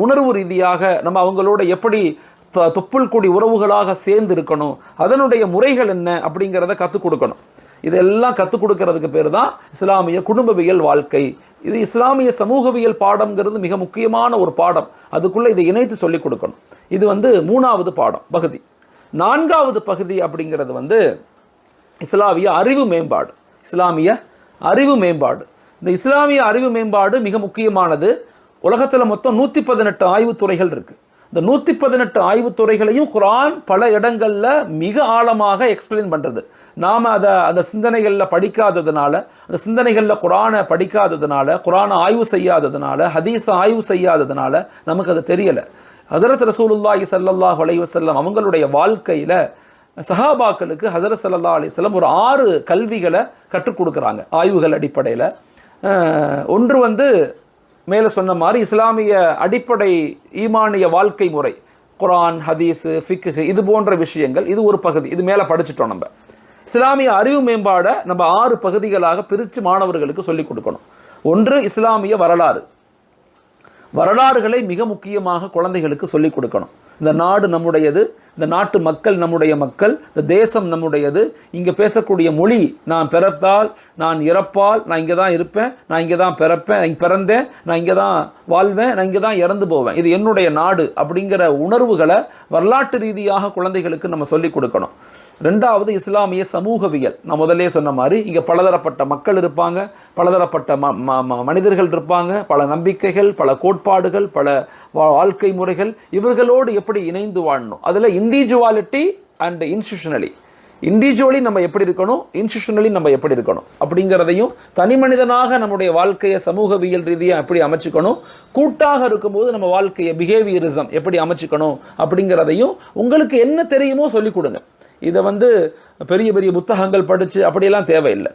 உணர்வு ரீதியாக நம்ம அவங்களோட எப்படி தொப்புள் கூடி உறவுகளாக சேர்ந்து இருக்கணும், அதனுடைய முறைகள் என்ன அப்படிங்கிறத கற்றுக் கொடுக்கணும். இதெல்லாம் கற்றுக் கொடுக்கறதுக்கு பேர் தான் இஸ்லாமிய குடும்பவியல் வாழ்க்கை. இது இஸ்லாமிய சமூகவியல் பாடம்ங்கிறது மிக முக்கியமான ஒரு பாடம். அதுக்குள்ள இதை இணைத்து சொல்லிக் கொடுக்கணும். இது வந்து 3வது பாடம் பகுதி. 4வது பகுதி அப்படிங்கிறது வந்து இஸ்லாமிய அறிவு மேம்பாடு. இஸ்லாமிய அறிவு மேம்பாடு. இந்த இஸ்லாமிய அறிவு மேம்பாடு மிக முக்கியமானது. உலகத்தில் மொத்தம் 118 ஆய்வுத்துறைகள் இருக்கு. இந்த 118 ஆய்வுத்துறைகளையும் குர்ஆன் பல இடங்கள்ல மிக ஆழமாக எக்ஸ்பிளைன் பண்றது. நாம அந்த சிந்தனைகள்ல படிக்காததுனால, அந்த சிந்தனைகள்ல குர்ஆனை படிக்காததுனால, குர்ஆனை ஆய்வு செய்யாததுனால, ஹதீஸை ஆய்வு செய்யாததுனால நமக்கு அது தெரியல. ஹஸரத் ரசூலுல்லாஹி ஸல்லல்லாஹு அலைஹி வஸல்லம் அவங்களுடைய வாழ்க்கையில சஹாபாக்களுக்கு ஹஸரத் ஸல்லல்லாஹு அலைஹி வஸல்லம் ஒரு 6 கல்விகளை கற்றுக் கொடுக்குறாங்க ஆய்வுகள் அடிப்படையில். ஒன்று வந்து மேலே சொன்ன மாதிரி இஸ்லாமிய அடிப்படை ஈமானிய வாழ்க்கை முறை, குர்ஆன், ஹதீஸ், ஃபிக்ஹ், இது போன்ற விஷயங்கள். இது ஒரு பகுதி. இது மேலே படிச்சுட்டோம். நம்ம இஸ்லாமிய அறிவு மேம்பாடை நம்ம 6 பகுதிகளாக பிரித்து மாணவர்களுக்கு சொல்லிக் கொடுக்கணும். ஒன்று, இஸ்லாமிய வரலாறு. வரலாறுகளை மிக முக்கியமாக குழந்தைகளுக்கு சொல்லிக் கொடுக்கணும். இந்த நாடு நம்முடையது, இந்த நாட்டு மக்கள் நம்முடைய மக்கள், இந்த தேசம் நம்முடையது. இங்கே பேசக்கூடிய மொழி, நான் பிறந்தால், நான் இறப்பால், நான் இங்கே தான் இருப்பேன், நான் இங்கே தான் பிறப்பேன், இங்கே பிறந்தேன், நான் இங்கே தான் வாழ்வேன், நான் இங்கே தான் இறந்து போவேன், இது என்னுடைய நாடு அப்படிங்கிற உணர்வுகளை வரலாற்று ரீதியாக குழந்தைகளுக்கு நம்ம சொல்லிக் கொடுக்கணும். 2வது, இஸ்லாமிய சமூகவியல். நான் முதல்லே சொன்ன மாதிரி இங்கே பலதரப்பட்ட மக்கள் இருப்பாங்க, பலதரப்பட்ட மனிதர்கள் இருப்பாங்க, பல நம்பிக்கைகள், பல கோட்பாடுகள், பல வாழ்க்கை முறைகள். இவர்களோடு எப்படி இணைந்து வாழணும். அதில் இண்டிவிஜுவாலிட்டி அண்ட் இண்டிவிஜுவலி நம்ம எப்படி இருக்கணும், இன்ஸ்டிடியூஷனலி நம்ம எப்படி இருக்கணும் அப்படிங்கிறதையும், தனி மனிதனாக நம்முடைய வாழ்க்கையை சமூகவியல் ரீதியாக எப்படி அமைச்சுக்கணும், கூட்டாக இருக்கும்போது நம்ம வாழ்க்கையை பிஹேவியரிசம் எப்படி அமைச்சுக்கணும் அப்படிங்கிறதையும் உங்களுக்கு என்ன தெரியுமோ சொல்லிக் கொடுங்க. இதை வந்து பெரிய பெரிய புத்தகங்கள் படித்து அப்படியெல்லாம் தேவையில்லை.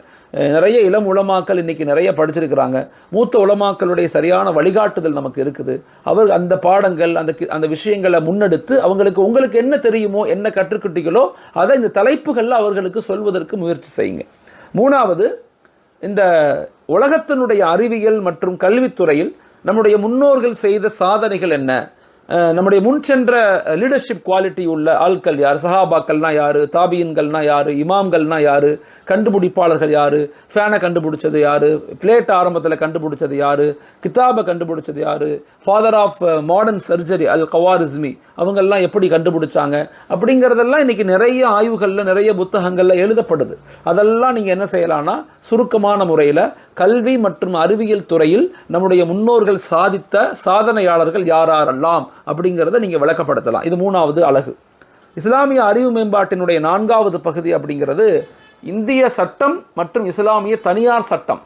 நிறைய இளம் உலமாக்கள் இன்னைக்கு நிறைய படிச்சிருக்கிறாங்க. மூத்த உலமாக்களுடைய சரியான வழிகாட்டுதல் நமக்கு இருக்குது. அவர் அந்த பாடங்கள், அந்த விஷயங்களை முன்னெடுத்து உங்களுக்கு என்ன தெரியுமோ, என்ன கற்றுக்கிட்டீங்களோ அதை இந்த தலைப்புகளில் அவர்களுக்கு சொல்வதற்கு முயற்சி செய்யுங்க. 3வது, இந்த உலகத்தினுடைய அறிவியல் மற்றும் கல்வித்துறையில் நம்முடைய முன்னோர்கள் செய்த சாதனைகள் என்ன, நம்முடைய முன் சென்ற லீடர்ஷிப் குவாலிட்டி உள்ள ஆட்கள் யார், சஹாபாக்கள்னா யாரு, தாபியின்கள்னா யாரு, இமாம்கள்னா யாரு, கண்டுபிடிப்பாளர்கள் யாரு, ஃபேனை கண்டுபிடிச்சது யாரு, பிளேட் ஆரம்பத்தில் கண்டுபிடிச்சது யாரு, கிதாபை கண்டுபிடிச்சது யாரு, ஃபாதர் ஆஃப் மாடர்ன் சர்ஜரி அல் கவாரிஸ்மி, அவங்கெல்லாம் எப்படி கண்டுபிடிச்சாங்க அப்படிங்கிறதெல்லாம் இன்னைக்கு நிறைய ஆய்வுகளில், நிறைய புத்தகங்களில் எழுதப்படுது. அதெல்லாம் நீங்கள் என்ன செய்யலாம்னா சுருக்கமான முறையில் கல்வி மற்றும் அறிவியல் துறையில் நம்முடைய முன்னோர்கள் சாதித்த சாதனையாளர்கள் யாரெல்லாம் அப்படிங்கிறத நீங்கள் விளக்கப்படுத்தலாம். இது 3வது அலகு. இஸ்லாமிய அறிவு மேம்பாட்டினுடைய 4வது பகுதி அப்படிங்கிறது இந்திய சட்டம் மற்றும் இஸ்லாமிய தனியார் சட்டம்.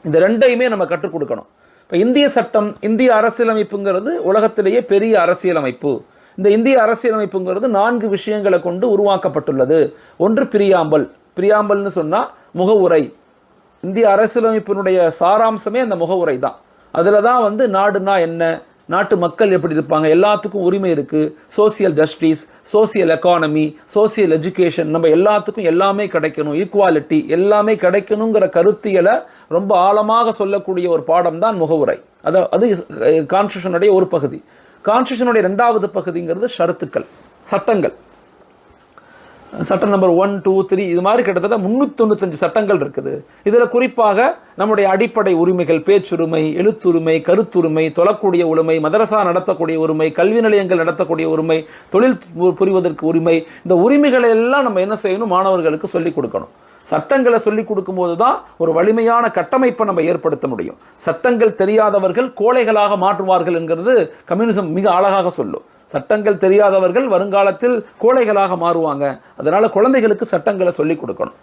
இந்த ரெண்டையுமே நம்ம கற்றுக் கொடுக்கணும். இப்போ இந்திய சட்டம், இந்திய அரசியலமைப்புங்கிறது உலகத்திலேயே பெரிய அரசியலமைப்பு. இந்த இந்திய அரசியலமைப்புங்கிறது 4 விஷயங்களை கொண்டு உருவாக்கப்பட்டுள்ளது. ஒன்று பிரியாம்பல்னு சொன்னால் முகவுரை. இந்திய அரசியலமைப்பினுடைய சாராம்சமே அந்த முகவுரை தான். அதில் தான் வந்து நாடுனா என்ன, நாட்டு மக்கள் எப்படி இருப்பாங்க, எல்லாத்துக்கும் உரிமை இருக்குது, social justice, social economy, social education, நம்ம எல்லாத்துக்கும் எல்லாமே கிடைக்கணும், ஈக்குவாலிட்டி எல்லாமே கிடைக்கணுங்கிற கருத்தியலை ரொம்ப ஆழமாக சொல்லக்கூடிய ஒரு பாடம் தான் முகவுரை. அது கான்ஸ்டியூஷனுடைய ஒரு பகுதி. கான்ஸ்டியூஷனுடைய 2வது பகுதிங்கிறது ஷரத்துக்கள், சட்டங்கள். சட்டம் நம்பர் 1, 2, 3 இது மாதிரி கிட்டத்தட்ட 395 சட்டங்கள் இருக்குது. இதில் குறிப்பாக நம்முடைய அடிப்படை உரிமைகள், பேச்சுரிமை, எழுத்துரிமை, கருத்துரிமை, தொழக்கூடிய உரிமை, மதரசா நடத்தக்கூடிய உரிமை, கல்வி நிலையங்கள் நடத்தக்கூடிய உரிமை, தொழில் புரிவதற்கு உரிமை, இந்த உரிமைகளை எல்லாம் நம்ம என்ன செய்யணும், மாணவர்களுக்கு சொல்லிக் கொடுக்கணும். சட்டங்களை சொல்லிக் கொடுக்கும்போது தான் ஒரு வலிமையான கட்டமைப்பை நம்ம ஏற்படுத்த முடியும். சட்டங்கள் தெரியாதவர்கள் கோழைகளாக மாற்றுவார்கள் என்கிறது கம்யூனிசம் மிக அழகாக சொல்லும். சட்டங்கள் தெரியாதவர்கள் வருங்காலத்தில் கோழைகளாக மாறுவாங்க. அதனால குழந்தைகளுக்கு சட்டங்களை சொல்லிக் கொடுக்கணும்.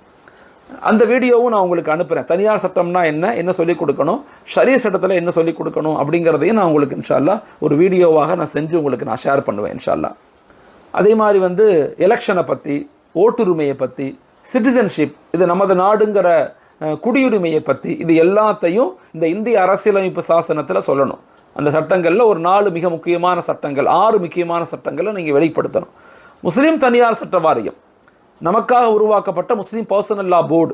அந்த வீடியோவும் நான் உங்களுக்கு அனுப்புகிறேன். தனியார் சட்டம்னா என்ன சொல்லிக் கொடுக்கணும், ஷரிய சட்டத்தில் என்ன சொல்லிக் கொடுக்கணும் அப்படிங்கிறதையும் நான் உங்களுக்கு இன்ஷா அல்லாஹ் ஒரு வீடியோவாக நான் செஞ்சு உங்களுக்கு நான் ஷேர் பண்ணுவேன் இன்ஷா அல்லாஹ். அதே மாதிரி எலெக்ஷனை பற்றி, ஓட்டுரிமையை பற்றி, சிட்டிசன்ஷிப், இது நமது நாடுங்கிற குடியுரிமையை பற்றி, இது எல்லாத்தையும் இந்த இந்திய அரசியலமைப்பு சாசனத்தில் சொல்லணும். அந்த சட்டங்களில் ஒரு 4 மிக முக்கியமான சட்டங்கள், 6 முக்கியமான சட்டங்களை நீங்கள் வெளிப்படுத்தணும். முஸ்லீம் தனியார் சட்ட வாரியம், நமக்காக உருவாக்கப்பட்ட முஸ்லீம் பர்சனல் லா போர்டு.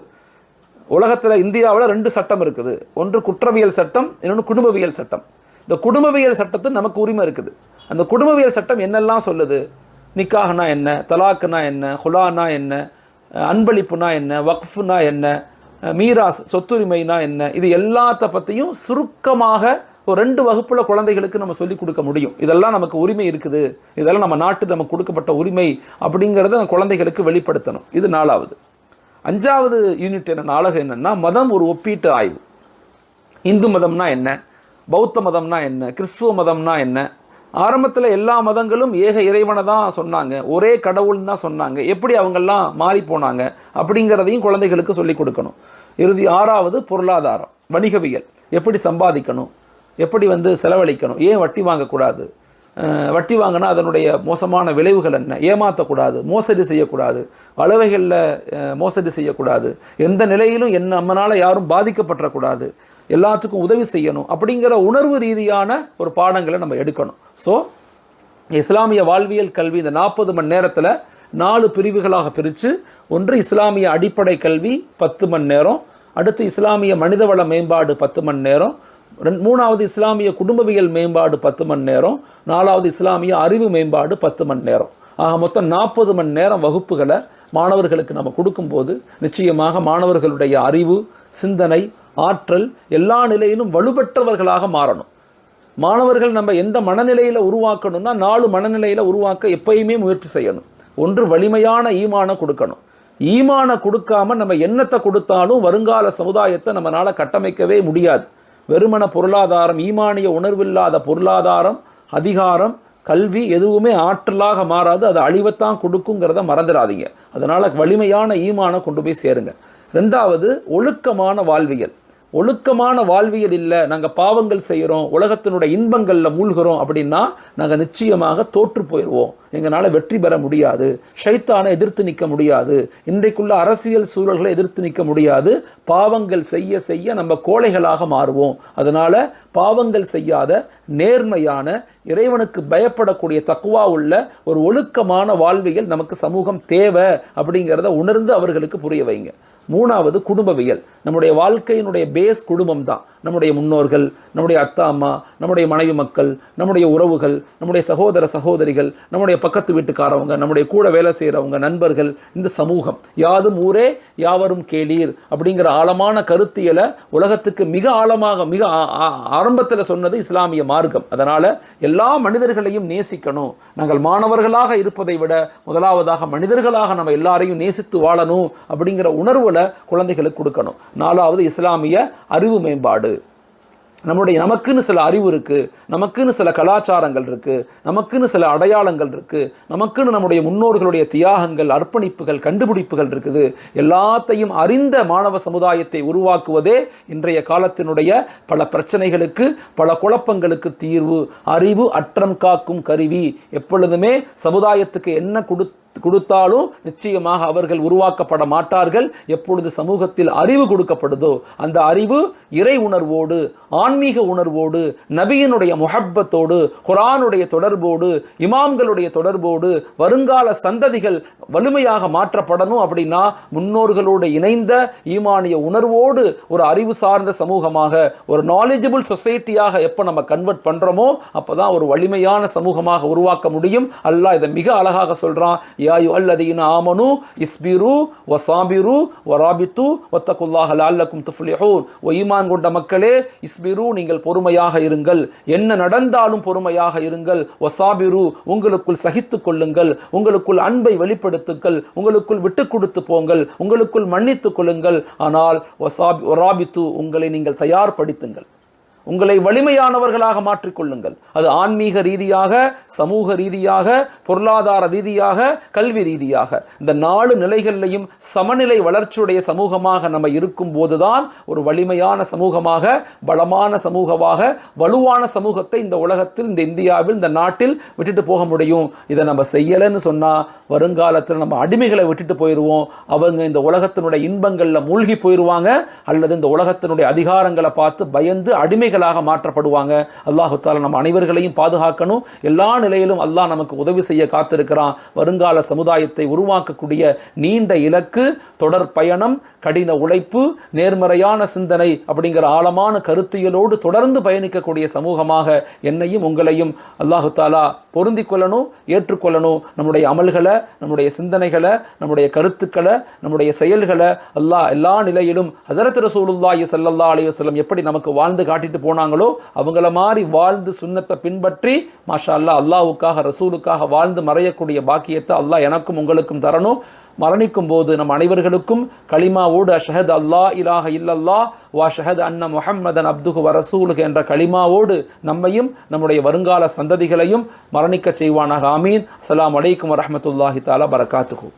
உலகத்தில் இந்தியாவில் 2 சட்டம் இருக்குது. ஒன்று குற்றவியல் சட்டம், இன்னொன்று குடும்பவியல் சட்டம். இந்த குடும்பவியல் சட்டத்தில் நமக்கு உரிமை இருக்குது. அந்த குடும்பவியல் சட்டம் என்னெல்லாம் சொல்லுது, நிக்காஹ்னா என்ன, தலாக்குனா என்ன, ஹுலானா என்ன, அன்பளிப்புனா என்ன, வக்ஃப்னா என்ன, மீராஸ் சொத்துரிமைனா என்ன, இது எல்லாத்த பற்றியும் சுருக்கமாக ஒரு 2 வகுப்புல குழந்தைகளுக்கு நம்ம சொல்லிக் கொடுக்க முடியும். இதெல்லாம் நமக்கு உரிமை இருக்குது, இதெல்லாம் நம்ம நாட்டு நமக்கு கொடுக்கப்பட்ட உரிமை அப்படிங்கிறத குழந்தைகளுக்கு வெளிப்படுத்தணும். இது 4வது. 5வது யூனிட் என்ன, நாளகம் என்னன்னா மதம் ஒரு ஒப்பீட்டு ஆய்வு. இந்து மதம்னா என்ன, பௌத்த மதம்னா என்ன, கிறிஸ்துவ மதம்னா என்ன. ஆரம்பத்தில் எல்லா மதங்களும் ஏக இறைவனை தான் சொன்னாங்க, ஒரே கடவுள் தான் சொன்னாங்க. எப்படி அவங்கெல்லாம் மாறி போனாங்க அப்படிங்கிறதையும் குழந்தைகளுக்கு சொல்லிக் கொடுக்கணும். இறுதி 6வது பொருளாதாரம், வணிகவியல், எப்படி சம்பாதிக்கணும், எப்படி செலவழிக்கணும், ஏன் வட்டி வாங்கக்கூடாது, வட்டி வாங்கினா அதனுடைய மோசமான விளைவுகள் என்ன, ஏமாற்றக்கூடாது, மோசடி செய்யக்கூடாது, அளவைகளில் மோசடி செய்யக்கூடாது, எந்த நிலையிலும் நம்மளால் யாரும் பாதிக்கப்படக்கூடாது, எல்லாத்துக்கும் உதவி செய்யணும் அப்படிங்கிற உணர்வு ரீதியான ஒரு பாடங்களை நம்ம எடுக்கணும். ஸோ இஸ்லாமிய வாழ்வியல் கல்வி இந்த 40 மணி நேரத்தில் 4 பிரிவுகளாக பிரித்து, ஒன்று இஸ்லாமிய அடிப்படை கல்வி 10 மணி நேரம், அடுத்து இஸ்லாமிய மனிதவள மேம்பாடு 10 மணி நேரம், 3வது இஸ்லாமிய குடும்பவியல் மேம்பாடு 10 மணி நேரம், 4வது இஸ்லாமிய அறிவு மேம்பாடு 10 மணி நேரம். ஆக மொத்தம் 40 மணி நேரம் வகுப்புகளை மாணவர்களுக்கு நம்ம கொடுக்கும்போது நிச்சயமாக மாணவர்களுடைய அறிவு, சிந்தனை, ஆற்றல் எல்லா நிலையிலும் வலுப்பெற்றவர்களாக மாறணும். மாணவர்கள் நம்ம எந்த மனநிலையில் உருவாக்கணும்னா 4 மனநிலையில் உருவாக்க எப்பயுமே முயற்சி செய்யணும். ஒன்று வலிமையான ஈமான கொடுக்கணும். ஈமான கொடுக்காம நம்ம என்னத்தை கொடுத்தாலும் வருங்கால சமுதாயத்தை நம்மளால கட்டமைக்கவே முடியாது. வெறுமன பொருளாதாரம், ஈமானிய உணர்வில்லாத பொருளாதாரம், அதிகாரம், கல்வி எதுவுமே ஆற்றலாக மாறாது, அது அழிவைத்தான் கொடுக்குங்கிறத மறந்துடாதீங்க. அதனால வலிமையான ஈமான கொண்டு போய் சேருங்க. 2வது ஒழுக்கமான வாழ்வியல். ஒழுக்கமான வாழ்வியல் இல்லை, நாங்கள் பாவங்கள் செய்கிறோம், உலகத்தினுடைய இன்பங்களில் மூழ்கிறோம் அப்படின்னா நாங்கள் நிச்சயமாக தோற்று போயிடுவோம். எங்களால் வெற்றி பெற முடியாது, ஷைத்தானை எதிர்த்து நிற்க முடியாது, இன்றைக்குள்ள அரசியல் சூழல்களை எதிர்த்து நிற்க முடியாது. பாவங்கள் செய்ய செய்ய நம்ம கோழைகளாக மாறுவோம். அதனால பாவங்கள் செய்யாத நேர்மையான இறைவனுக்கு பயப்படக்கூடிய தக்குவா உள்ள ஒரு ஒழுக்கமான வாழ்வியல் நமக்கு சமூகம் தேவை அப்படிங்கிறத உணர்ந்து அவர்களுக்கு புரிய வைங்க. 3வது குடும்பவியல். நம்முடைய வாழ்க்கையினுடைய பேஸ் குடும்பம் தான். நம்முடைய முன்னோர்கள், நம்முடைய அத்தா அம்மா, நம்முடைய மனைவி மக்கள், நம்முடைய உறவுகள், நம்முடைய சகோதர சகோதரிகள், நம்முடைய பக்கத்து வீட்டுக்காரவங்க, நம்முடைய கூட வேலை செய்கிறவங்க, நண்பர்கள், இந்த சமூகம். யாதும் ஊரே யாவரும் கேளீர் அப்படிங்கிற ஆழமான கருத்தியலை உலகத்துக்கு மிக ஆழமாக மிக ஆரம்பத்தில் சொன்னது இஸ்லாமிய மார்க்கம். அதனால எல்லா மனிதர்களையும் நேசிக்கணும். நாங்கள் மாணவர்களாக இருப்பதை விட முதலாவதாக மனிதர்களாக நம்ம எல்லாரையும் நேசித்து வாழணும் அப்படிங்கிற உணர்வுல குழந்தைகளுக்கு கொடுக்கணும். 4வது இஸ்லாமிய அறிவு மேம்பாடு. நமக்குன்னு சில அறிவு இருக்கு, நமக்குன்னு சில கலாச்சாரங்கள் இருக்கு, நமக்குன்னு சில அடையாளங்கள் இருக்கு, நமக்குன்னு நம்முடைய முன்னோர்களுடைய தியாகங்கள், அர்ப்பணிப்புகள், கண்டுபிடிப்புகள் இருக்குது. எல்லாத்தையும் அறிந்த மாணவ சமுதாயத்தை உருவாக்குவதே இன்றைய காலத்தினுடைய பல பிரச்சனைகளுக்கு, பல குழப்பங்களுக்கு தீர்வு. அறிவு அற்றம் காக்கும் கருவி. எப்பொழுதுமே சமுதாயத்துக்கு என்ன கொடுத்தாலும் நிச்சயமாக அவர்கள் உருவாக்கப்பட மாட்டார்கள். எப்பொழுது சமூகத்தில் அறிவு கொடுக்கப்படுதோ அந்த அறிவு இறை உணர்வோடு, ஆன்மீக உணர்வோடு, நபியினுடைய முஹப்பத்தோடு, குர்ஆனுடைய தொடர்போடு, இமாம்களுடைய தொடர்போடு வருங்கால சந்ததிகள் வலிமையாக மாற்றப்படணும். அப்படின்னா முன்னோர்களோடு இணைந்த ஈமானிய உணர்வோடு ஒரு அறிவு சார்ந்த சமூகமாக, ஒரு நாலேஜபிள் சொசைட்டியாக எப்போ நம்ம கன்வெர்ட் பண்றோமோ அப்பதான் ஒரு வலிமையான சமூகமாக உருவாக்க முடியும். அல்லாஹ் இதை மிக அழகாக சொல்றான். யா அய்யுஹல்லதீன ஆமனூ இஸ்பிரு வஸாபிரு வராபித்து வத்தகுல்லாஹ லஅல்லக்கும் துஃப்லிஹூன். ஓ ஈமான் கொண்ட மக்களே, இஸ்பிரு நீங்கள் பொறுமையாக இருங்கள், என்ன நடந்தாலும் பொறுமையாக இருங்கள். வஸாபிரு உங்களுக்குள் சகித்துக் கொள்ளுங்கள், உங்களுக்குள் அன்பை வெளிப்படுத்துங்கள், உங்களுக்குள் விட்டு கொடுத்து போங்கள், உங்களுக்குள் மன்னித்துக் கொள்ளுங்கள். ஆனால் வராபித்து உங்களை நீங்கள் தயார்படுத்துங்கள், உங்களை வலிமையானவர்களாக மாற்றிக்கொள்ளுங்கள். அது ஆன்மீக ரீதியாக, சமூக ரீதியாக, பொருளாதார ரீதியாக, கல்வி ரீதியாக இந்த 4 நிலைகளிலையும் சமநிலை வளர்ச்சியுடைய சமூகமாக நம்ம இருக்கும் போதுதான் ஒரு வலிமையான சமூகமாக, பலமான சமூகமாக, வலுவான சமூகத்தை இந்த உலகத்தில், இந்த இந்தியாவில், இந்த நாட்டில் விட்டுட்டு போக முடியும். இதை நம்ம செய்யலைன்னு சொன்னா வருங்காலத்தில் நம்ம அடிமைகளை விட்டுட்டு போயிடுவோம். அவங்க இந்த உலகத்தினுடைய இன்பங்கள்ல மூழ்கி போயிடுவாங்க, அல்லது இந்த உலகத்தினுடைய அதிகாரங்களை பார்த்து பயந்து அடிமைகள் மாற்றப்படுவாங்க. அல்லாஹ் தஆலா நம்ம அனைவர்களையும் பாதுகாக்கணும். எல்லா நிலையிலும் அல்லாஹ் நமக்கு உதவி செய்ய காத்திருக்கிறான். வருங்கால சமுதாயத்தை உருவாக்கக்கூடிய நீண்ட இலக்கு, தொடர் பயணம், கடின உழைப்பு, நேர்மறையான சிந்தனை அப்படிங்கிற ஆழமான கருத்தியலோடு தொடர்ந்து பயணிக்கக்கூடிய சமூகமாக என்னையும் உங்களையும் அல்லாஹ் தஆலா பொருந்திக் கொள்ளணும், ஏற்றுக்கொள்ளணும். நம்முடைய அமல்களை, நம்முடைய சிந்தனைகளை, நம்முடைய கருத்துக்களை, நம்முடைய செயல்களை அல்லாஹ் எல்லா நிலையிலும் ஹஸரத் ரசூலுல்லாஹி ஸல்லல்லாஹு அலைஹி வஸல்லம் எப்படி நமக்கு வாழ்ந்து காட்டிட்டு போனாங்களோ அவங்கள மாதிரி வாழ்ந்து சுன்னத்தை பின்பற்றி மாஷா அல்லாஹ் அல்லாஹ்வுக்காக, ரசூலுக்காக வாழ்ந்து மறையக்கூடிய பாக்கியத்தை அல்லாஹ் எனக்கும் உங்களுக்கும் தரணும். மரணிக்கும் போது நம் அனைவர்களுக்கும் கலிமாவோடு அஷ்ஹது அல்லாஹ் இலாஹ இல்லல்லாஹ் வ அஷ்ஹது அன்ன முஹம்மதன் அப்துஹு வ ரசூலுஹு என்ற கலிமாவோடு நம்மையும் நம்முடைய வருங்கால சந்ததிகளையும் மரணிக்க செய்வானாக. ஆமீன். அஸ்ஸலாமு அலைக்கும் வரஹ்மத்துல்லாஹி தஆலா பரகாத்துஹு.